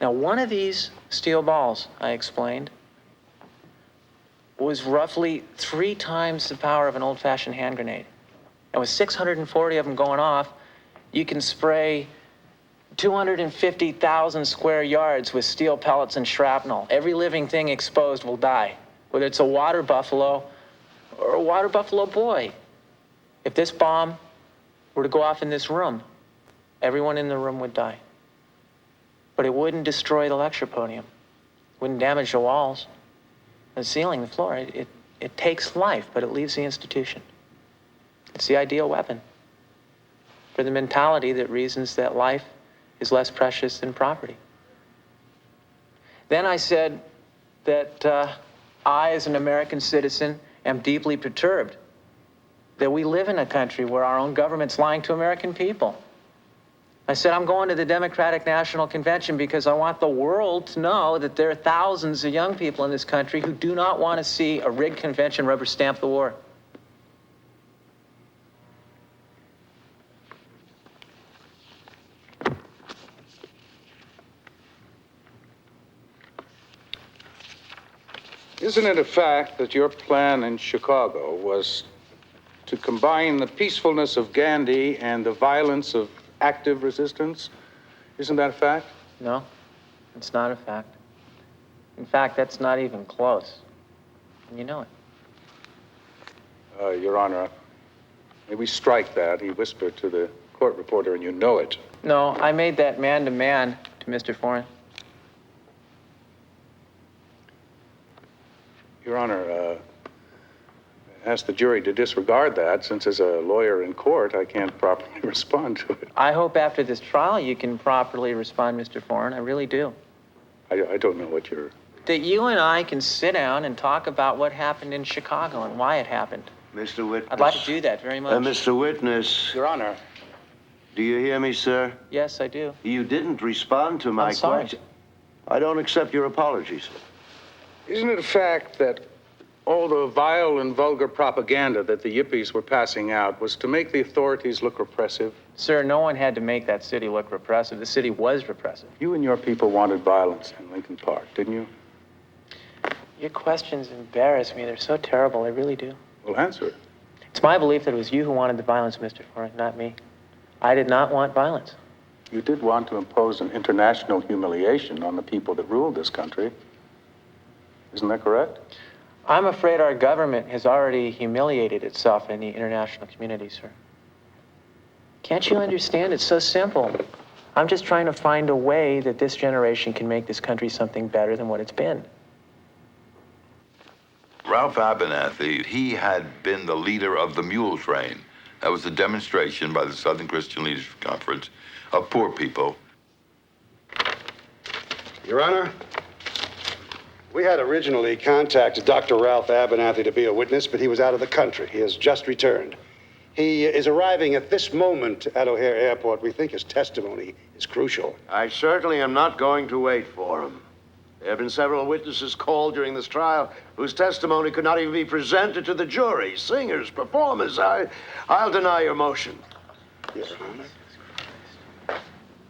Now, one of these steel balls, I explained, was roughly 3 times the power of an old-fashioned hand grenade. And with 640 of them going off, you can spray 250,000 square yards with steel pellets and shrapnel. Every living thing exposed will die, whether it's a water buffalo or a water buffalo boy. If this bomb were to go off in this room, everyone in the room would die. But it wouldn't destroy the lecture podium, wouldn't damage the walls, the ceiling, the floor. It takes life, but it leaves the institution. It's the ideal weapon for the mentality that reasons that life is less precious than property. Then I said that I, as an American citizen, am deeply perturbed that we live in a country where our own government's lying to American people. I said, I'm going to the Democratic National Convention because I want the world to know that there are thousands of young people in this country who do not want to see a rigged convention rubber stamp the war. Isn't it a fact that your plan in Chicago was to combine the peacefulness of Gandhi and the violence of active resistance? Isn't that a fact? No. It's not a fact. In fact, that's not even close. And you know it. Your Honor, may we strike that? He whispered to the court reporter, and you know it. No, I made that man-to-man to Mr. Foran. Your Honor, ask the jury to disregard that. Since as a lawyer in court, I can't properly respond to it. I hope after this trial you can properly respond, Mr. Foran. I really do. I don't know what you're... That you and I can sit down and talk about what happened in Chicago and why it happened. Mr. Witness. I'd like to do that very much. Mr. Witness. Your Honor. Do you hear me, sir? Yes, I do. You didn't respond to my question. I don't accept your apologies. Isn't it a fact that all the vile and vulgar propaganda that the Yippies were passing out was to make the authorities look repressive? Sir, no one had to make that city look repressive. The city was repressive. You and your people wanted violence in Lincoln Park, didn't you? Your questions embarrass me. They're so terrible. They really do. Well, answer it. It's my belief that it was you who wanted the violence, Mr. Foran, not me. I did not want violence. You did want to impose an international humiliation on the people that ruled this country. Isn't that correct? I'm afraid our government has already humiliated itself in the international community, sir. Can't you understand? It's so simple. I'm just trying to find a way that this generation can make this country something better than what it's been. Ralph Abernathy, he had been the leader of the Mule Train. That was a demonstration by the Southern Christian Leadership Conference of poor people. Your Honor, we had originally contacted Dr. Ralph Abernathy to be a witness, but he was out of the country. He has just returned. He is arriving at this moment at O'Hare Airport. We think his testimony is crucial. I certainly am not going to wait for him. There have been several witnesses called during this trial whose testimony could not even be presented to the jury. Singers, performers. I'll deny your motion. Your Honor,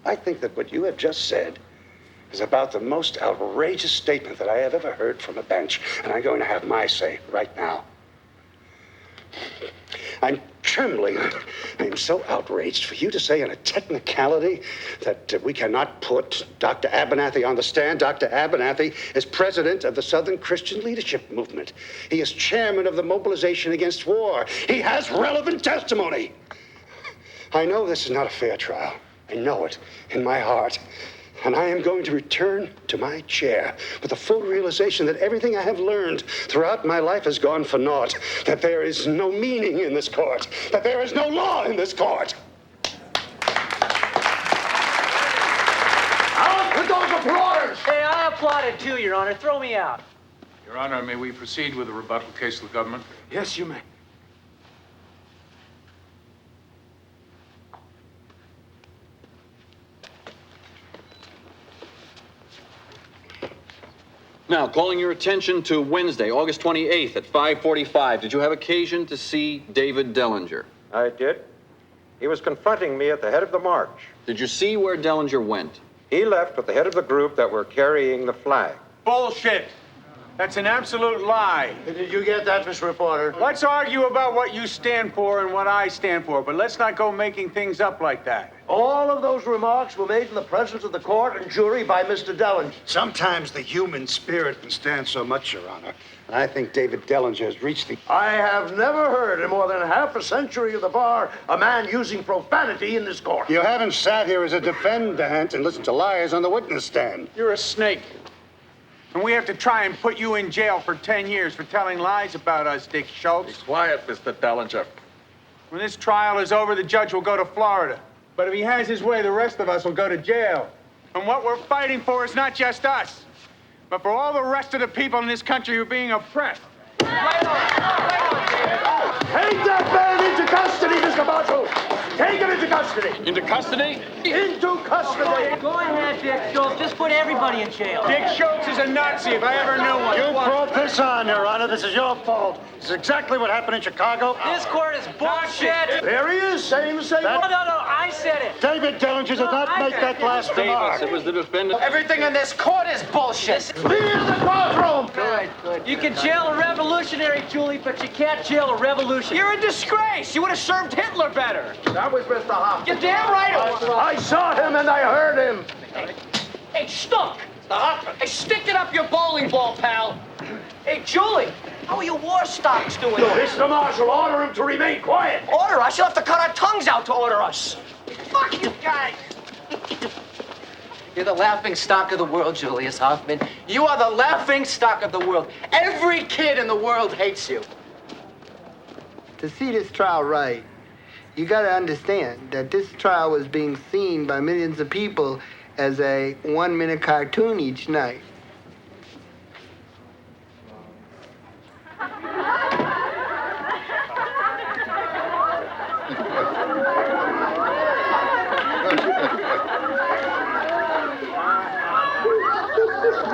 I think that what you have just said is about the most outrageous statement that I have ever heard from a bench, and I'm going to have my say right now. I'm trembling. I'm so outraged for you to say in a technicality that we cannot put Dr. Abernathy on the stand. Dr. Abernathy is president of the Southern Christian Leadership Movement. He is chairman of the Mobilization Against War. He has relevant testimony. I know this is not a fair trial. I know it in my heart. And I am going to return to my chair with the full realization that everything I have learned throughout my life has gone for naught, that there is no meaning in this court, that there is no law in this court. Out with those applauders! Hey, I applauded too, Your Honor. Throw me out. Your Honor, may we proceed with the rebuttal case of the government? Yes, you may. Now, calling your attention to Wednesday, August 28th at 5:45. Did you have occasion to see David Dellinger? I did. He was confronting me at the head of the march. Did you see where Dellinger went? He left with the head of the group that were carrying the flag. Bullshit. That's an absolute lie. Did you get that, Mr. Reporter? Let's argue about what you stand for and what I stand for, but let's not go making things up like that. All of those remarks were made in the presence of the court and jury by Mr. Dellinger. Sometimes the human spirit can stand so much, Your Honor. And I think David Dellinger has reached the... I have never heard in more than half a century of the bar a man using profanity in this court. You haven't sat here as a defendant and listened to liars on the witness stand. You're a snake. And we have to try and put you in jail for 10 years for telling lies about us, Dick Schultz. Be quiet, Mr. Dellinger. When this trial is over, the judge will go to Florida. But if he has his way, the rest of us will go to jail. And what we're fighting for is not just us, but for all the rest of the people in this country who are being oppressed. Take that man into custody, Mr. Marshall! Take him into custody! Into custody? Into custody! Go ahead, Dick Schultz. Just put everybody in jail. Dick Schultz is a Nazi if I ever knew one. You brought this on, Your Honor. This is your fault. This is exactly what happened in Chicago. This court is bullshit. There he is, saying the same. No, I said it. David Dellinger did not make that last remark. It was the defendant. Everything in this court is bullshit. Leave the courtroom! Good. You can jail a revolutionary, Julie, but you can't jail a revolution. You're a disgrace. You would have served Hitler better. That was Mr. Hoffman. You're damn right it was. I saw him and I heard him. Hey, Stuck. Hey, stick it up your bowling ball, pal. Hey, Julie, how are your war stocks doing? Mr. Marshal, order him to remain quiet. Order us? You'll have to cut our tongues out to order us. Fuck you guys. You're the laughing stock of the world, Julius Hoffman. You are the laughing stock of the world. Every kid in the world hates you. To see this trial right, you got to understand that this trial was being seen by millions of people as a 1-minute cartoon each night.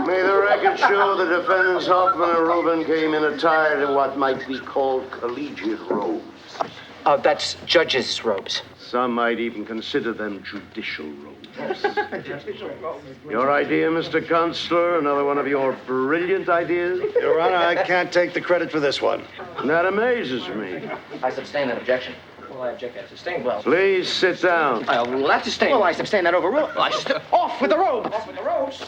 May the record show the defendants Hoffman and Rubin came in attired in what might be called collegiate robes. That's judges' robes. Some might even consider them judicial robes. Your idea, Mr. Consular, another one of your brilliant ideas? Your Honor, I can't take the credit for this one. That amazes me. I sustain that objection. Well, I object that sustain. Well, Please sit down. well, that's sustain. Well, I sustain that overrule. Off with the robes. Off with the robes.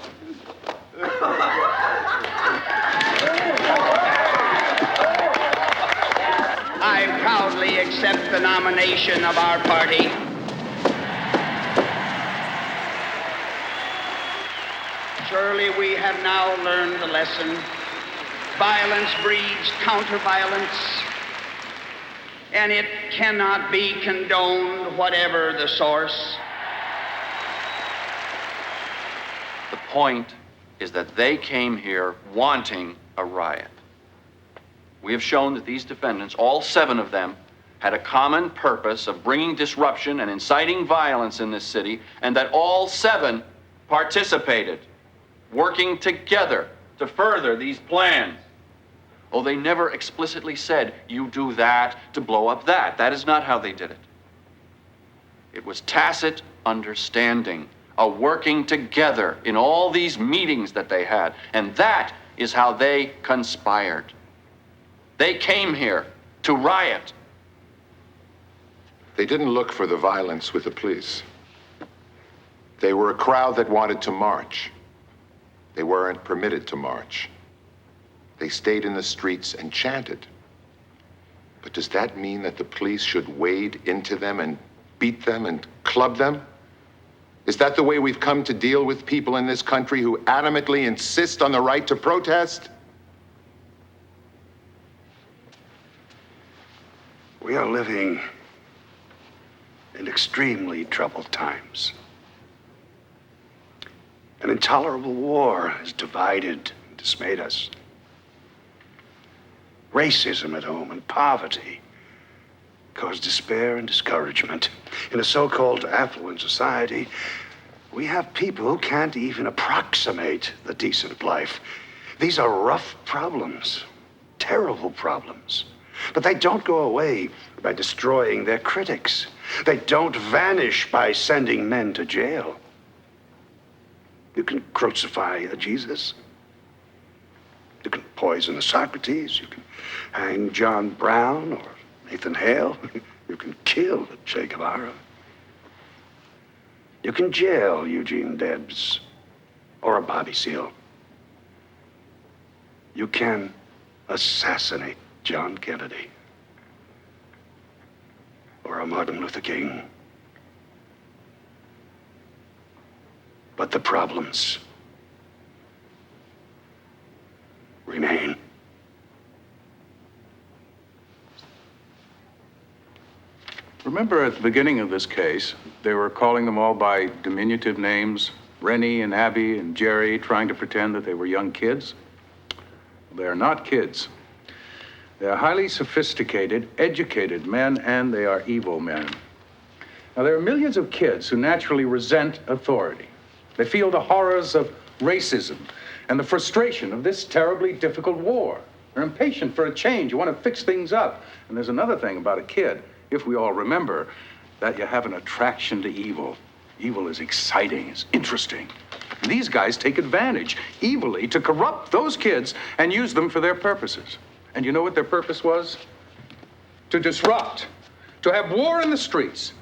I proudly accept the nomination of our party. Surely we have now learned the lesson. Violence breeds counter-violence, and it cannot be condoned, whatever the source. The point is that they came here wanting a riot. We have shown that these defendants, all 7 of them, had a common purpose of bringing disruption and inciting violence in this city, and that all 7 participated, working together to further these plans. Oh, they never explicitly said, you do that to blow up that. That is not how they did it. It was tacit understanding, a working together in all these meetings that they had, and that is how they conspired. They came here to riot. They didn't look for the violence with the police. They were a crowd that wanted to march. They weren't permitted to march. They stayed in the streets and chanted. But does that mean that the police should wade into them and beat them and club them? Is that the way we've come to deal with people in this country who adamantly insist on the right to protest? We are living in extremely troubled times. An intolerable war has divided and dismayed us. Racism at home and poverty cause despair and discouragement. In a so-called affluent society, we have people who can't even approximate the decent life. These are rough problems, terrible problems. But they don't go away by destroying their critics. They don't vanish by sending men to jail. You can crucify a Jesus. You can poison a Socrates. You can hang John Brown or Nathan Hale. You can kill a Che Guevara. You can jail Eugene Debs or a Bobby Seale. You can assassinate John Kennedy or a Martin Luther King. But the problems remain. Remember at the beginning of this case, they were calling them all by diminutive names, Rennie and Abby and Jerry, trying to pretend that they were young kids? They are not kids. They are highly sophisticated, educated men, and they are evil men. Now, there are millions of kids who naturally resent authority. They feel the horrors of racism and the frustration of this terribly difficult war. They're impatient for a change. You want to fix things up. And there's another thing about a kid, if we all remember, that you have an attraction to evil. Evil is exciting, it's interesting. And these guys take advantage, evilly, to corrupt those kids and use them for their purposes. And you know what their purpose was? To disrupt, to have war in the streets,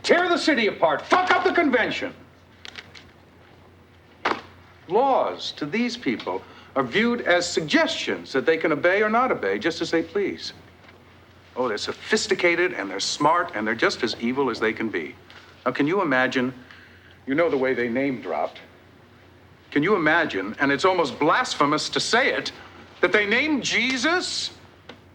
tear the city apart, fuck up the convention. Laws to these people are viewed as suggestions that they can obey or not obey just as they please. Oh, they're sophisticated and they're smart and they're just as evil as they can be. Now, can you imagine, you know the way they name dropped. Can you imagine, and it's almost blasphemous to say it, that they named Jesus?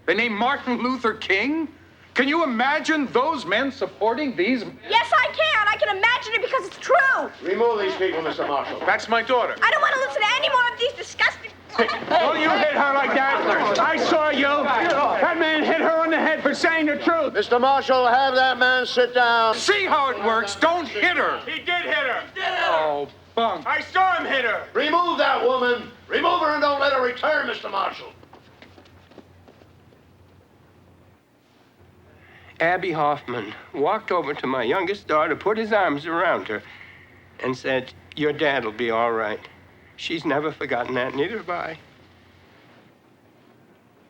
They named Martin Luther King? Can you imagine those men supporting these? Yes, I can. I can imagine it because it's true. Remove these people, Mr. Marshall. That's my daughter. I don't want to listen to any more of these disgusting... Don't you hit her like that. I saw you. That man hit her on the head for saying the truth. Mr. Marshall, have that man sit down. See how it works. Don't hit her. He did hit her. Oh, bunk. I saw him hit her. Remove that woman. Remove her and don't let her return, Mr. Marshall. Abby Hoffman walked over to my youngest daughter, put his arms around her, and said, "Your dad'll be all right." She's never forgotten that, neither have I.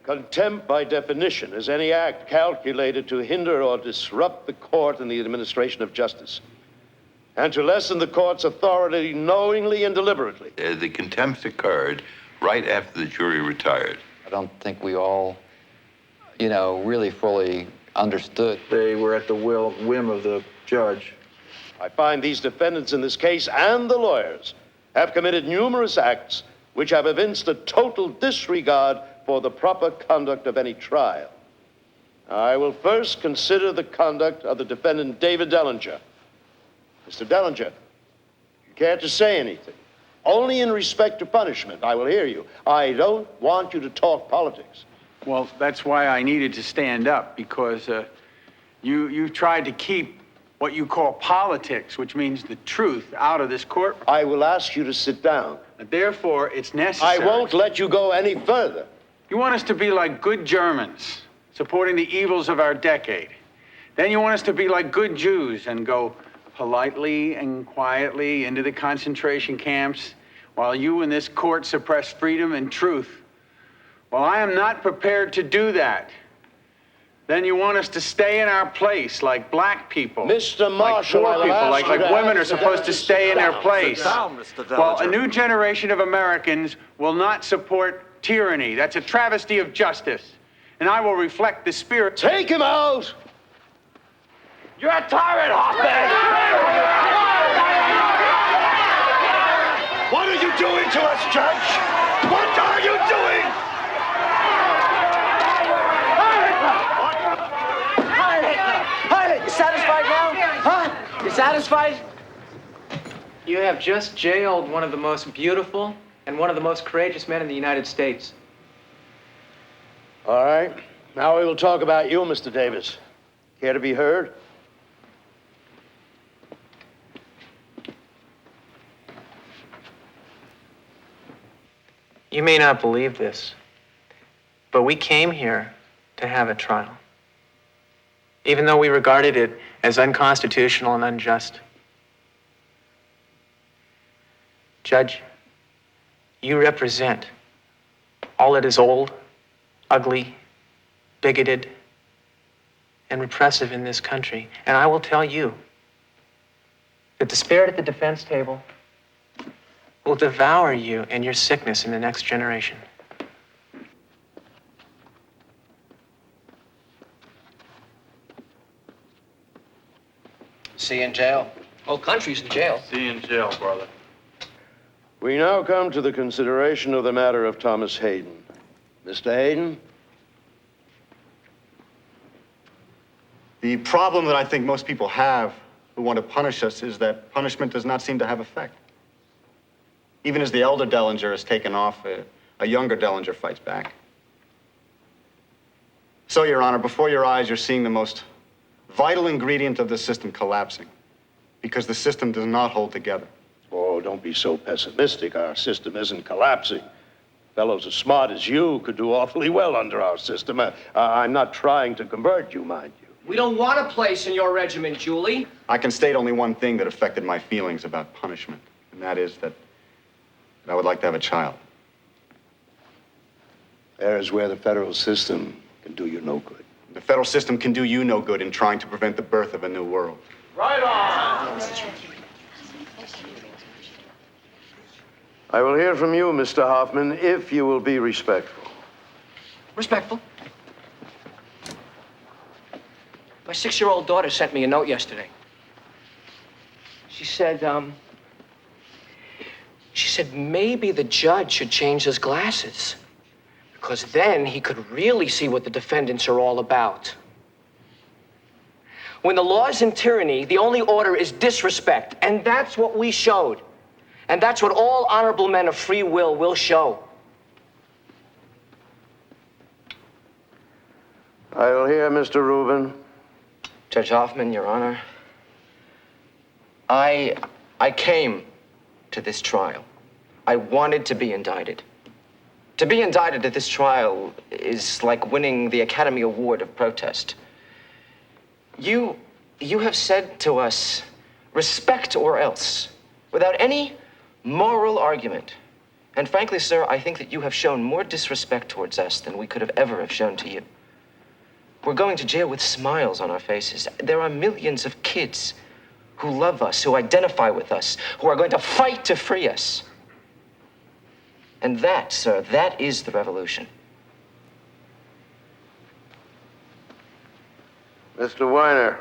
Contempt, by definition, is any act calculated to hinder or disrupt the court and the administration of justice, and to lessen the court's authority knowingly and deliberately. The contempt occurred right after the jury retired. I don't think we all, really fully understood. They were at the whim of the judge. I find these defendants in this case and the lawyers have committed numerous acts which have evinced a total disregard for the proper conduct of any trial. I will first consider the conduct of the defendant David Dellinger. Mr. Dellinger, you care to say anything? Only in respect to punishment. I will hear you. I don't want you to talk politics. Well, that's why I needed to stand up, because you tried to keep what you call politics, which means the truth, out of this court. I will ask you to sit down. Therefore, it's necessary. I won't let you go any further. You want us to be like good Germans, supporting the evils of our decade. Then you want us to be like good Jews and go politely and quietly into the concentration camps while you in this court suppress freedom and truth. Well, I am not prepared to do that. Then you want us to stay in our place like black people. Mr. Marshall, like poor people, like women are supposed to stay in their place. Sit down, Mr. Dellinger. Well, a new generation of Americans will not support tyranny. That's a travesty of justice. And I will reflect the spirit. Take him out! You're a tyrant, Hoffman! What are you doing to us, Judge? What are you doing? You satisfied now? Huh? You satisfied? You have just jailed one of the most beautiful and one of the most courageous men in the United States. All right. Now we will talk about you, Mr. Davis. Care to be heard? You may not believe this, but we came here to have a trial, even though we regarded it as unconstitutional and unjust. Judge, you represent all that is old, ugly, bigoted, and repressive in this country. And I will tell you that the spirit at the defense table will devour you and your sickness in the next generation. See you in jail. Whole country's in jail. See you in jail, brother. We now come to the consideration of the matter of Thomas Hayden. Mr. Hayden? The problem that I think most people have who want to punish us is that punishment does not seem to have effect. Even as the elder Dellinger is taken off, a younger Dellinger fights back. So, Your Honor, before your eyes, you're seeing the most vital ingredient of the system collapsing because the system does not hold together. Oh, don't be so pessimistic. Our system isn't collapsing. Fellows as smart as you could do awfully well under our system. I'm not trying to convert you, mind you. We don't want a place in your regiment, Julie. I can state only one thing that affected my feelings about punishment, and that is that I would like to have a child. There is where the federal system can do you no good. The federal system can do you no good in trying to prevent the birth of a new world. Right on! I will hear from you, Mr. Hoffman, if you will be respectful. Respectful? My 6-year-old daughter sent me a note yesterday. She said maybe the judge should change his glasses, because then he could really see what the defendants are all about. When the law is in tyranny, the only order is disrespect, and that's what we showed. And that's what all honorable men of free will show. I will hear Mr. Rubin. Judge Hoffman, Your Honor, I came to this trial. I wanted to be indicted. To be indicted at this trial is like winning the Academy Award of Protest. You have said to us, respect or else, without any moral argument. And frankly, sir, I think that you have shown more disrespect towards us than we could have ever have shown to you. We're going to jail with smiles on our faces. There are millions of kids who love us, who identify with us, who are going to fight to free us. And that, sir, that is the revolution. Mr. Weiner,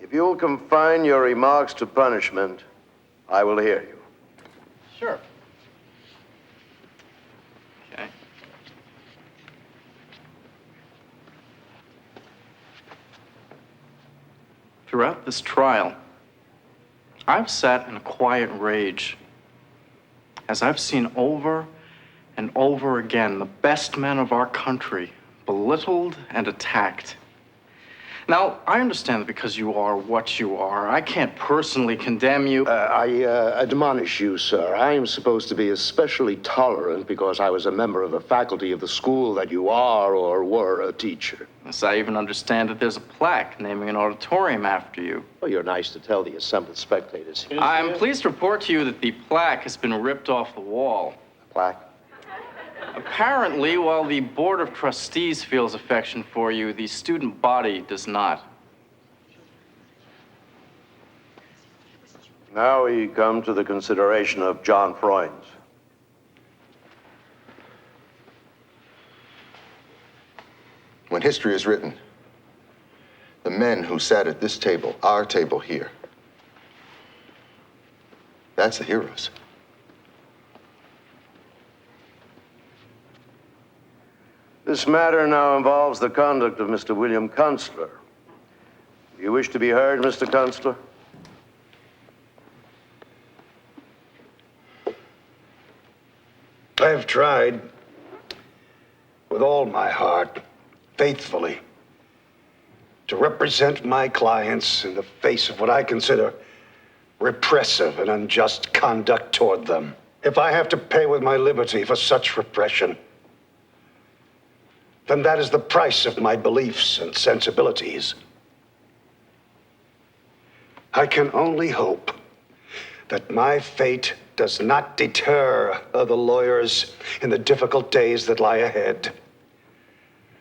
if you will confine your remarks to punishment, I will hear you. Sure. Okay. Throughout this trial, I've sat in a quiet rage as I've seen over and over again the best men of our country belittled and attacked. Now, I understand that because you are what you are, I can't personally condemn you. I admonish you, sir. I am supposed to be especially tolerant because I was a member of the faculty of the school that you are or were a teacher. Yes, I even understand that there's a plaque naming an auditorium after you. Well, you're nice to tell the assembled spectators. I'm pleased to report to you that the plaque has been ripped off the wall. Plaque? Apparently, while the Board of Trustees feels affection for you, the student body does not. Now we come to the consideration of John Freund. When history is written, the men who sat at this table, our table here, that's the heroes. This matter now involves the conduct of Mr. William Kunstler. Do you wish to be heard, Mr. Kunstler? I have tried with all my heart, faithfully, to represent my clients in the face of what I consider repressive and unjust conduct toward them. If I have to pay with my liberty for such repression, then that is the price of my beliefs and sensibilities. I can only hope that my fate does not deter other lawyers in the difficult days that lie ahead,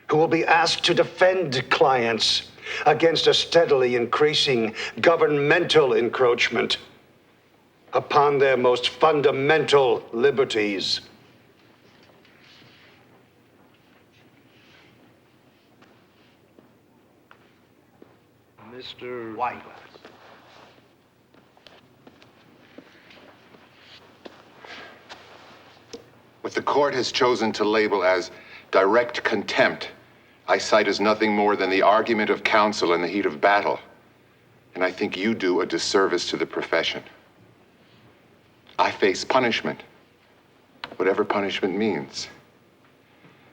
who will be asked to defend clients against a steadily increasing governmental encroachment upon their most fundamental liberties. Mr. Weinglass. What the court has chosen to label as direct contempt, I cite as nothing more than the argument of counsel in the heat of battle. And I think you do a disservice to the profession. I face punishment, whatever punishment means.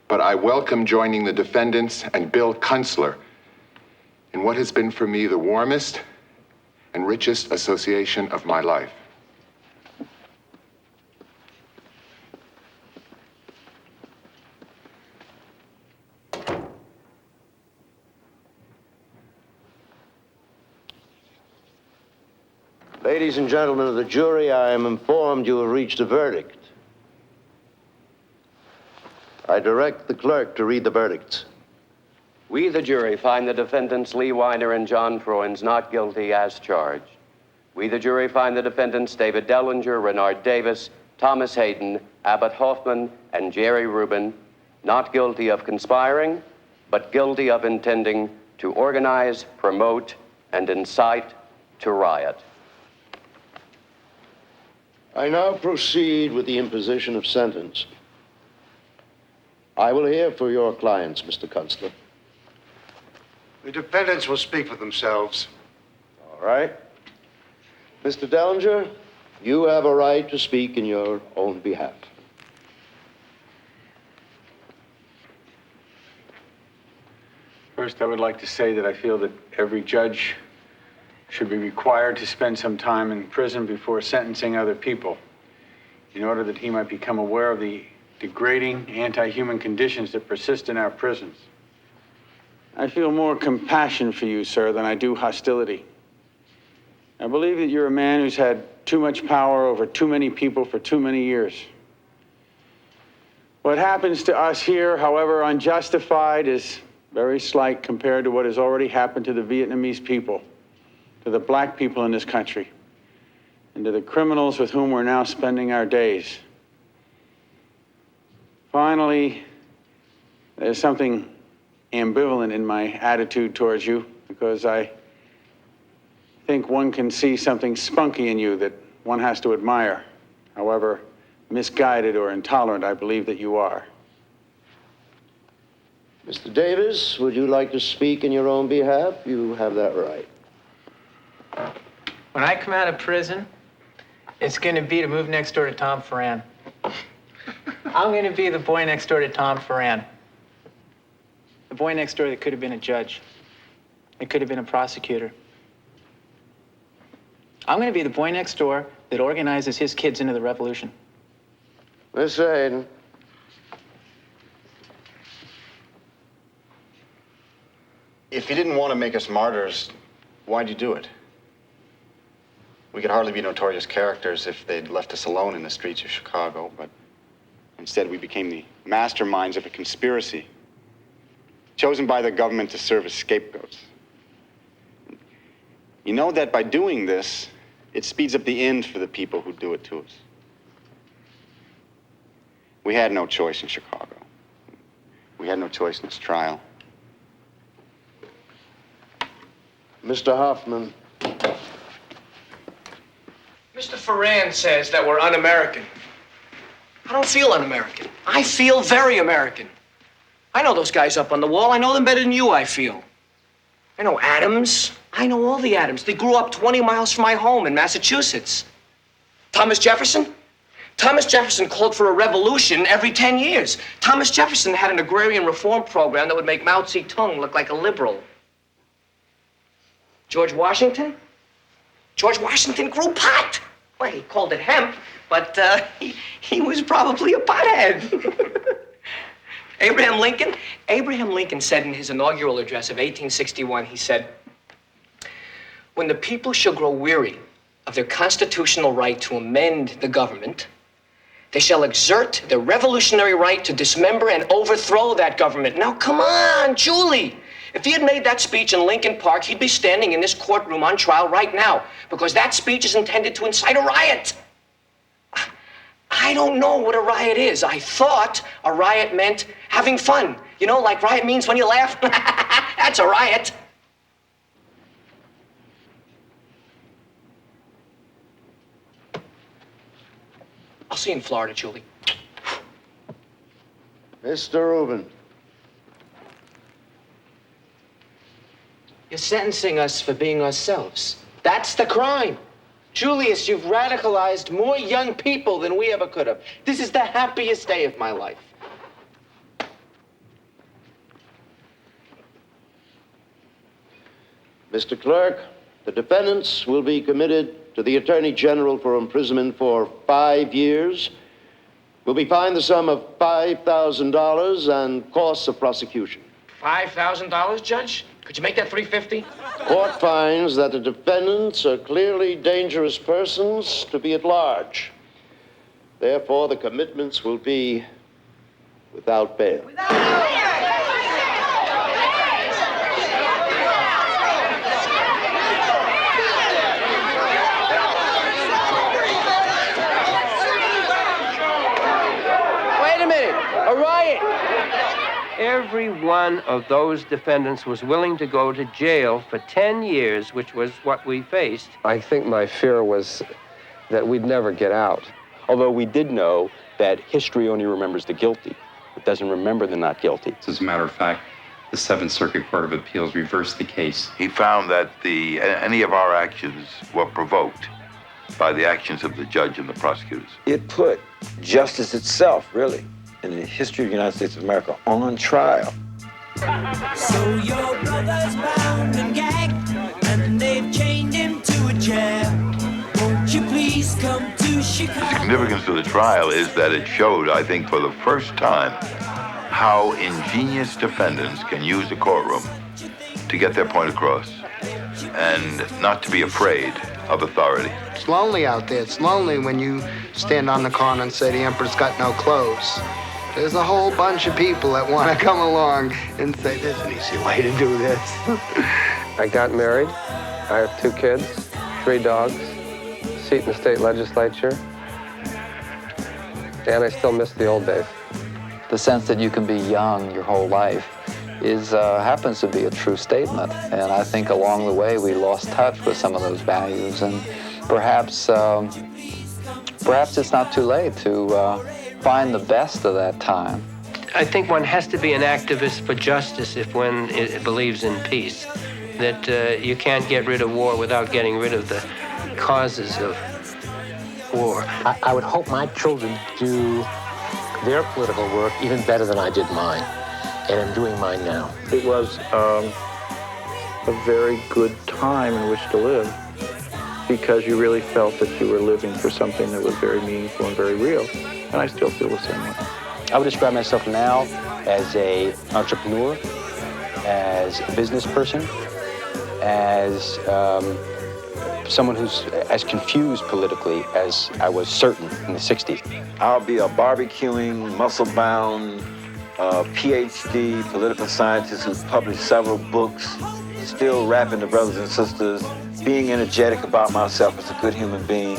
But I welcome joining the defendants and Bill Kunstler in what has been for me the warmest and richest association of my life. Ladies and gentlemen of the jury, I am informed you have reached a verdict. I direct the clerk to read the verdicts. We, the jury, find the defendants Lee Weiner and John Freund not guilty as charged. We, the jury, find the defendants David Dellinger, Renard Davis, Thomas Hayden, Abbott Hoffman, and Jerry Rubin, not guilty of conspiring, but guilty of intending to organize, promote, and incite to riot. I now proceed with the imposition of sentence. I will hear for your clients, Mr. Kunstler. The defendants will speak for themselves. All right. Mr. Dellinger, you have a right to speak in your own behalf. First, I would like to say that I feel that every judge should be required to spend some time in prison before sentencing other people, in order that he might become aware of the degrading, anti-human conditions that persist in our prisons. I feel more compassion for you, sir, than I do hostility. I believe that you're a man who's had too much power over too many people for too many years. What happens to us here, however unjustified, is very slight compared to what has already happened to the Vietnamese people, to the black people in this country, and to the criminals with whom we're now spending our days. Finally, there's something ambivalent in my attitude towards you, because I think one can see something spunky in you that one has to admire. However misguided or intolerant I believe that you are. Mr. Davis, would you like to speak in your own behalf? You have that right. When I come out of prison, it's going to be to move next door to Tom Ferran. I'm going to be the boy next door to Tom Ferran. The boy next door that could have been a judge. It could have been a prosecutor. I'm going to be the boy next door that organizes his kids into the revolution. Mr. Hayden. If you didn't want to make us martyrs, why'd you do it? We could hardly be notorious characters if they'd left us alone in the streets of Chicago, but instead we became the masterminds of a conspiracy, chosen by the government to serve as scapegoats. You know that by doing this, it speeds up the end for the people who do it to us. We had no choice in Chicago. We had no choice in this trial. Mr. Hoffman. Mr. Ferran says that we're un-American. I don't feel un-American. I feel very American. I know those guys up on the wall. I know them better than you, I feel. I know Adams. I know all the Adams. They grew up 20 miles from my home in Massachusetts. Thomas Jefferson? Thomas Jefferson called for a revolution every 10 years. Thomas Jefferson had an agrarian reform program that would make Mao Zedong look like a liberal. George Washington? George Washington grew pot. Well, he called it hemp, but he was probably a pothead. Abraham Lincoln? Abraham Lincoln said in his inaugural address of 1861, he said, "When the people shall grow weary of their constitutional right to amend the government, they shall exert their revolutionary right to dismember and overthrow that government." Now, come on, Julie. If he had made that speech in Lincoln Park, he'd be standing in this courtroom on trial right now, because that speech is intended to incite a riot. I don't know what a riot is. I thought a riot meant having fun. You know, like riot means when you laugh. That's a riot. I'll see you in Florida, Julie. Mr. Rubin. You're sentencing us for being ourselves. That's the crime. Julius, you've radicalized more young people than we ever could have. This is the happiest day of my life. Mr. Clerk, the defendants will be committed to the Attorney General for imprisonment for 5 years. Will be fined the sum of $5,000 and costs of prosecution. $5,000, Judge? Could you make that $350? Court finds that the defendants are clearly dangerous persons to be at large. Therefore, the commitments will be without bail. every one of those defendants was willing to go to jail for 10 years, which was what we faced. I think my fear was that we'd never get out. Although we did know that history only remembers the guilty. It doesn't remember the not guilty. As a matter of fact, the Seventh Circuit Court of Appeals reversed the case. He found that any of our actions were provoked by the actions of the judge and the prosecutors. It put justice itself, really, in the history of the United States of America, on trial. So your brother's bound and gagged, and they've chained him to a chair. Won't you please come to Chicago? The significance of the trial is that it showed, I think, for the first time, how ingenious defendants can use the courtroom to get their point across and not to be afraid of authority. It's lonely out there. It's lonely when you stand on the corner and say the emperor's got no clothes. There's a whole bunch of people that want to come along and say, there's an easy way to do this. I got married. I have 2 kids, 3 dogs, a seat in the state legislature, and I still miss the old days. The sense that you can be young your whole life happens to be a true statement. And I think along the way we lost touch with some of those values. And perhaps it's not too late to find the best of that time. I think one has to be an activist for justice if one believes in peace. That you can't get rid of war without getting rid of the causes of war. I would hope my children do their political work even better than I did mine, and I'm doing mine now. It was a very good time in which to live because you really felt that you were living for something that was very meaningful and very real, and I still feel the same way. I would describe myself now as an entrepreneur, as a business person, as someone who's as confused politically as I was certain in the 60s. I'll be a barbecuing, muscle-bound, PhD political scientist who's published several books, still rapping to brothers and sisters, being energetic about myself as a good human being,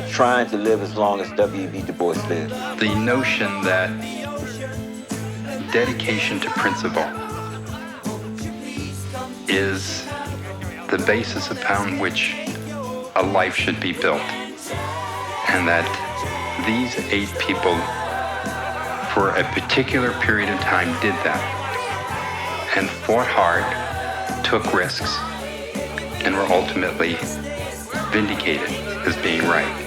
trying to live as long as W.E.B. Du Bois lived. The notion that dedication to principle is the basis upon which a life should be built. And that these 8 people, for a particular period of time, did that and fought hard, took risks, and were ultimately vindicated as being right.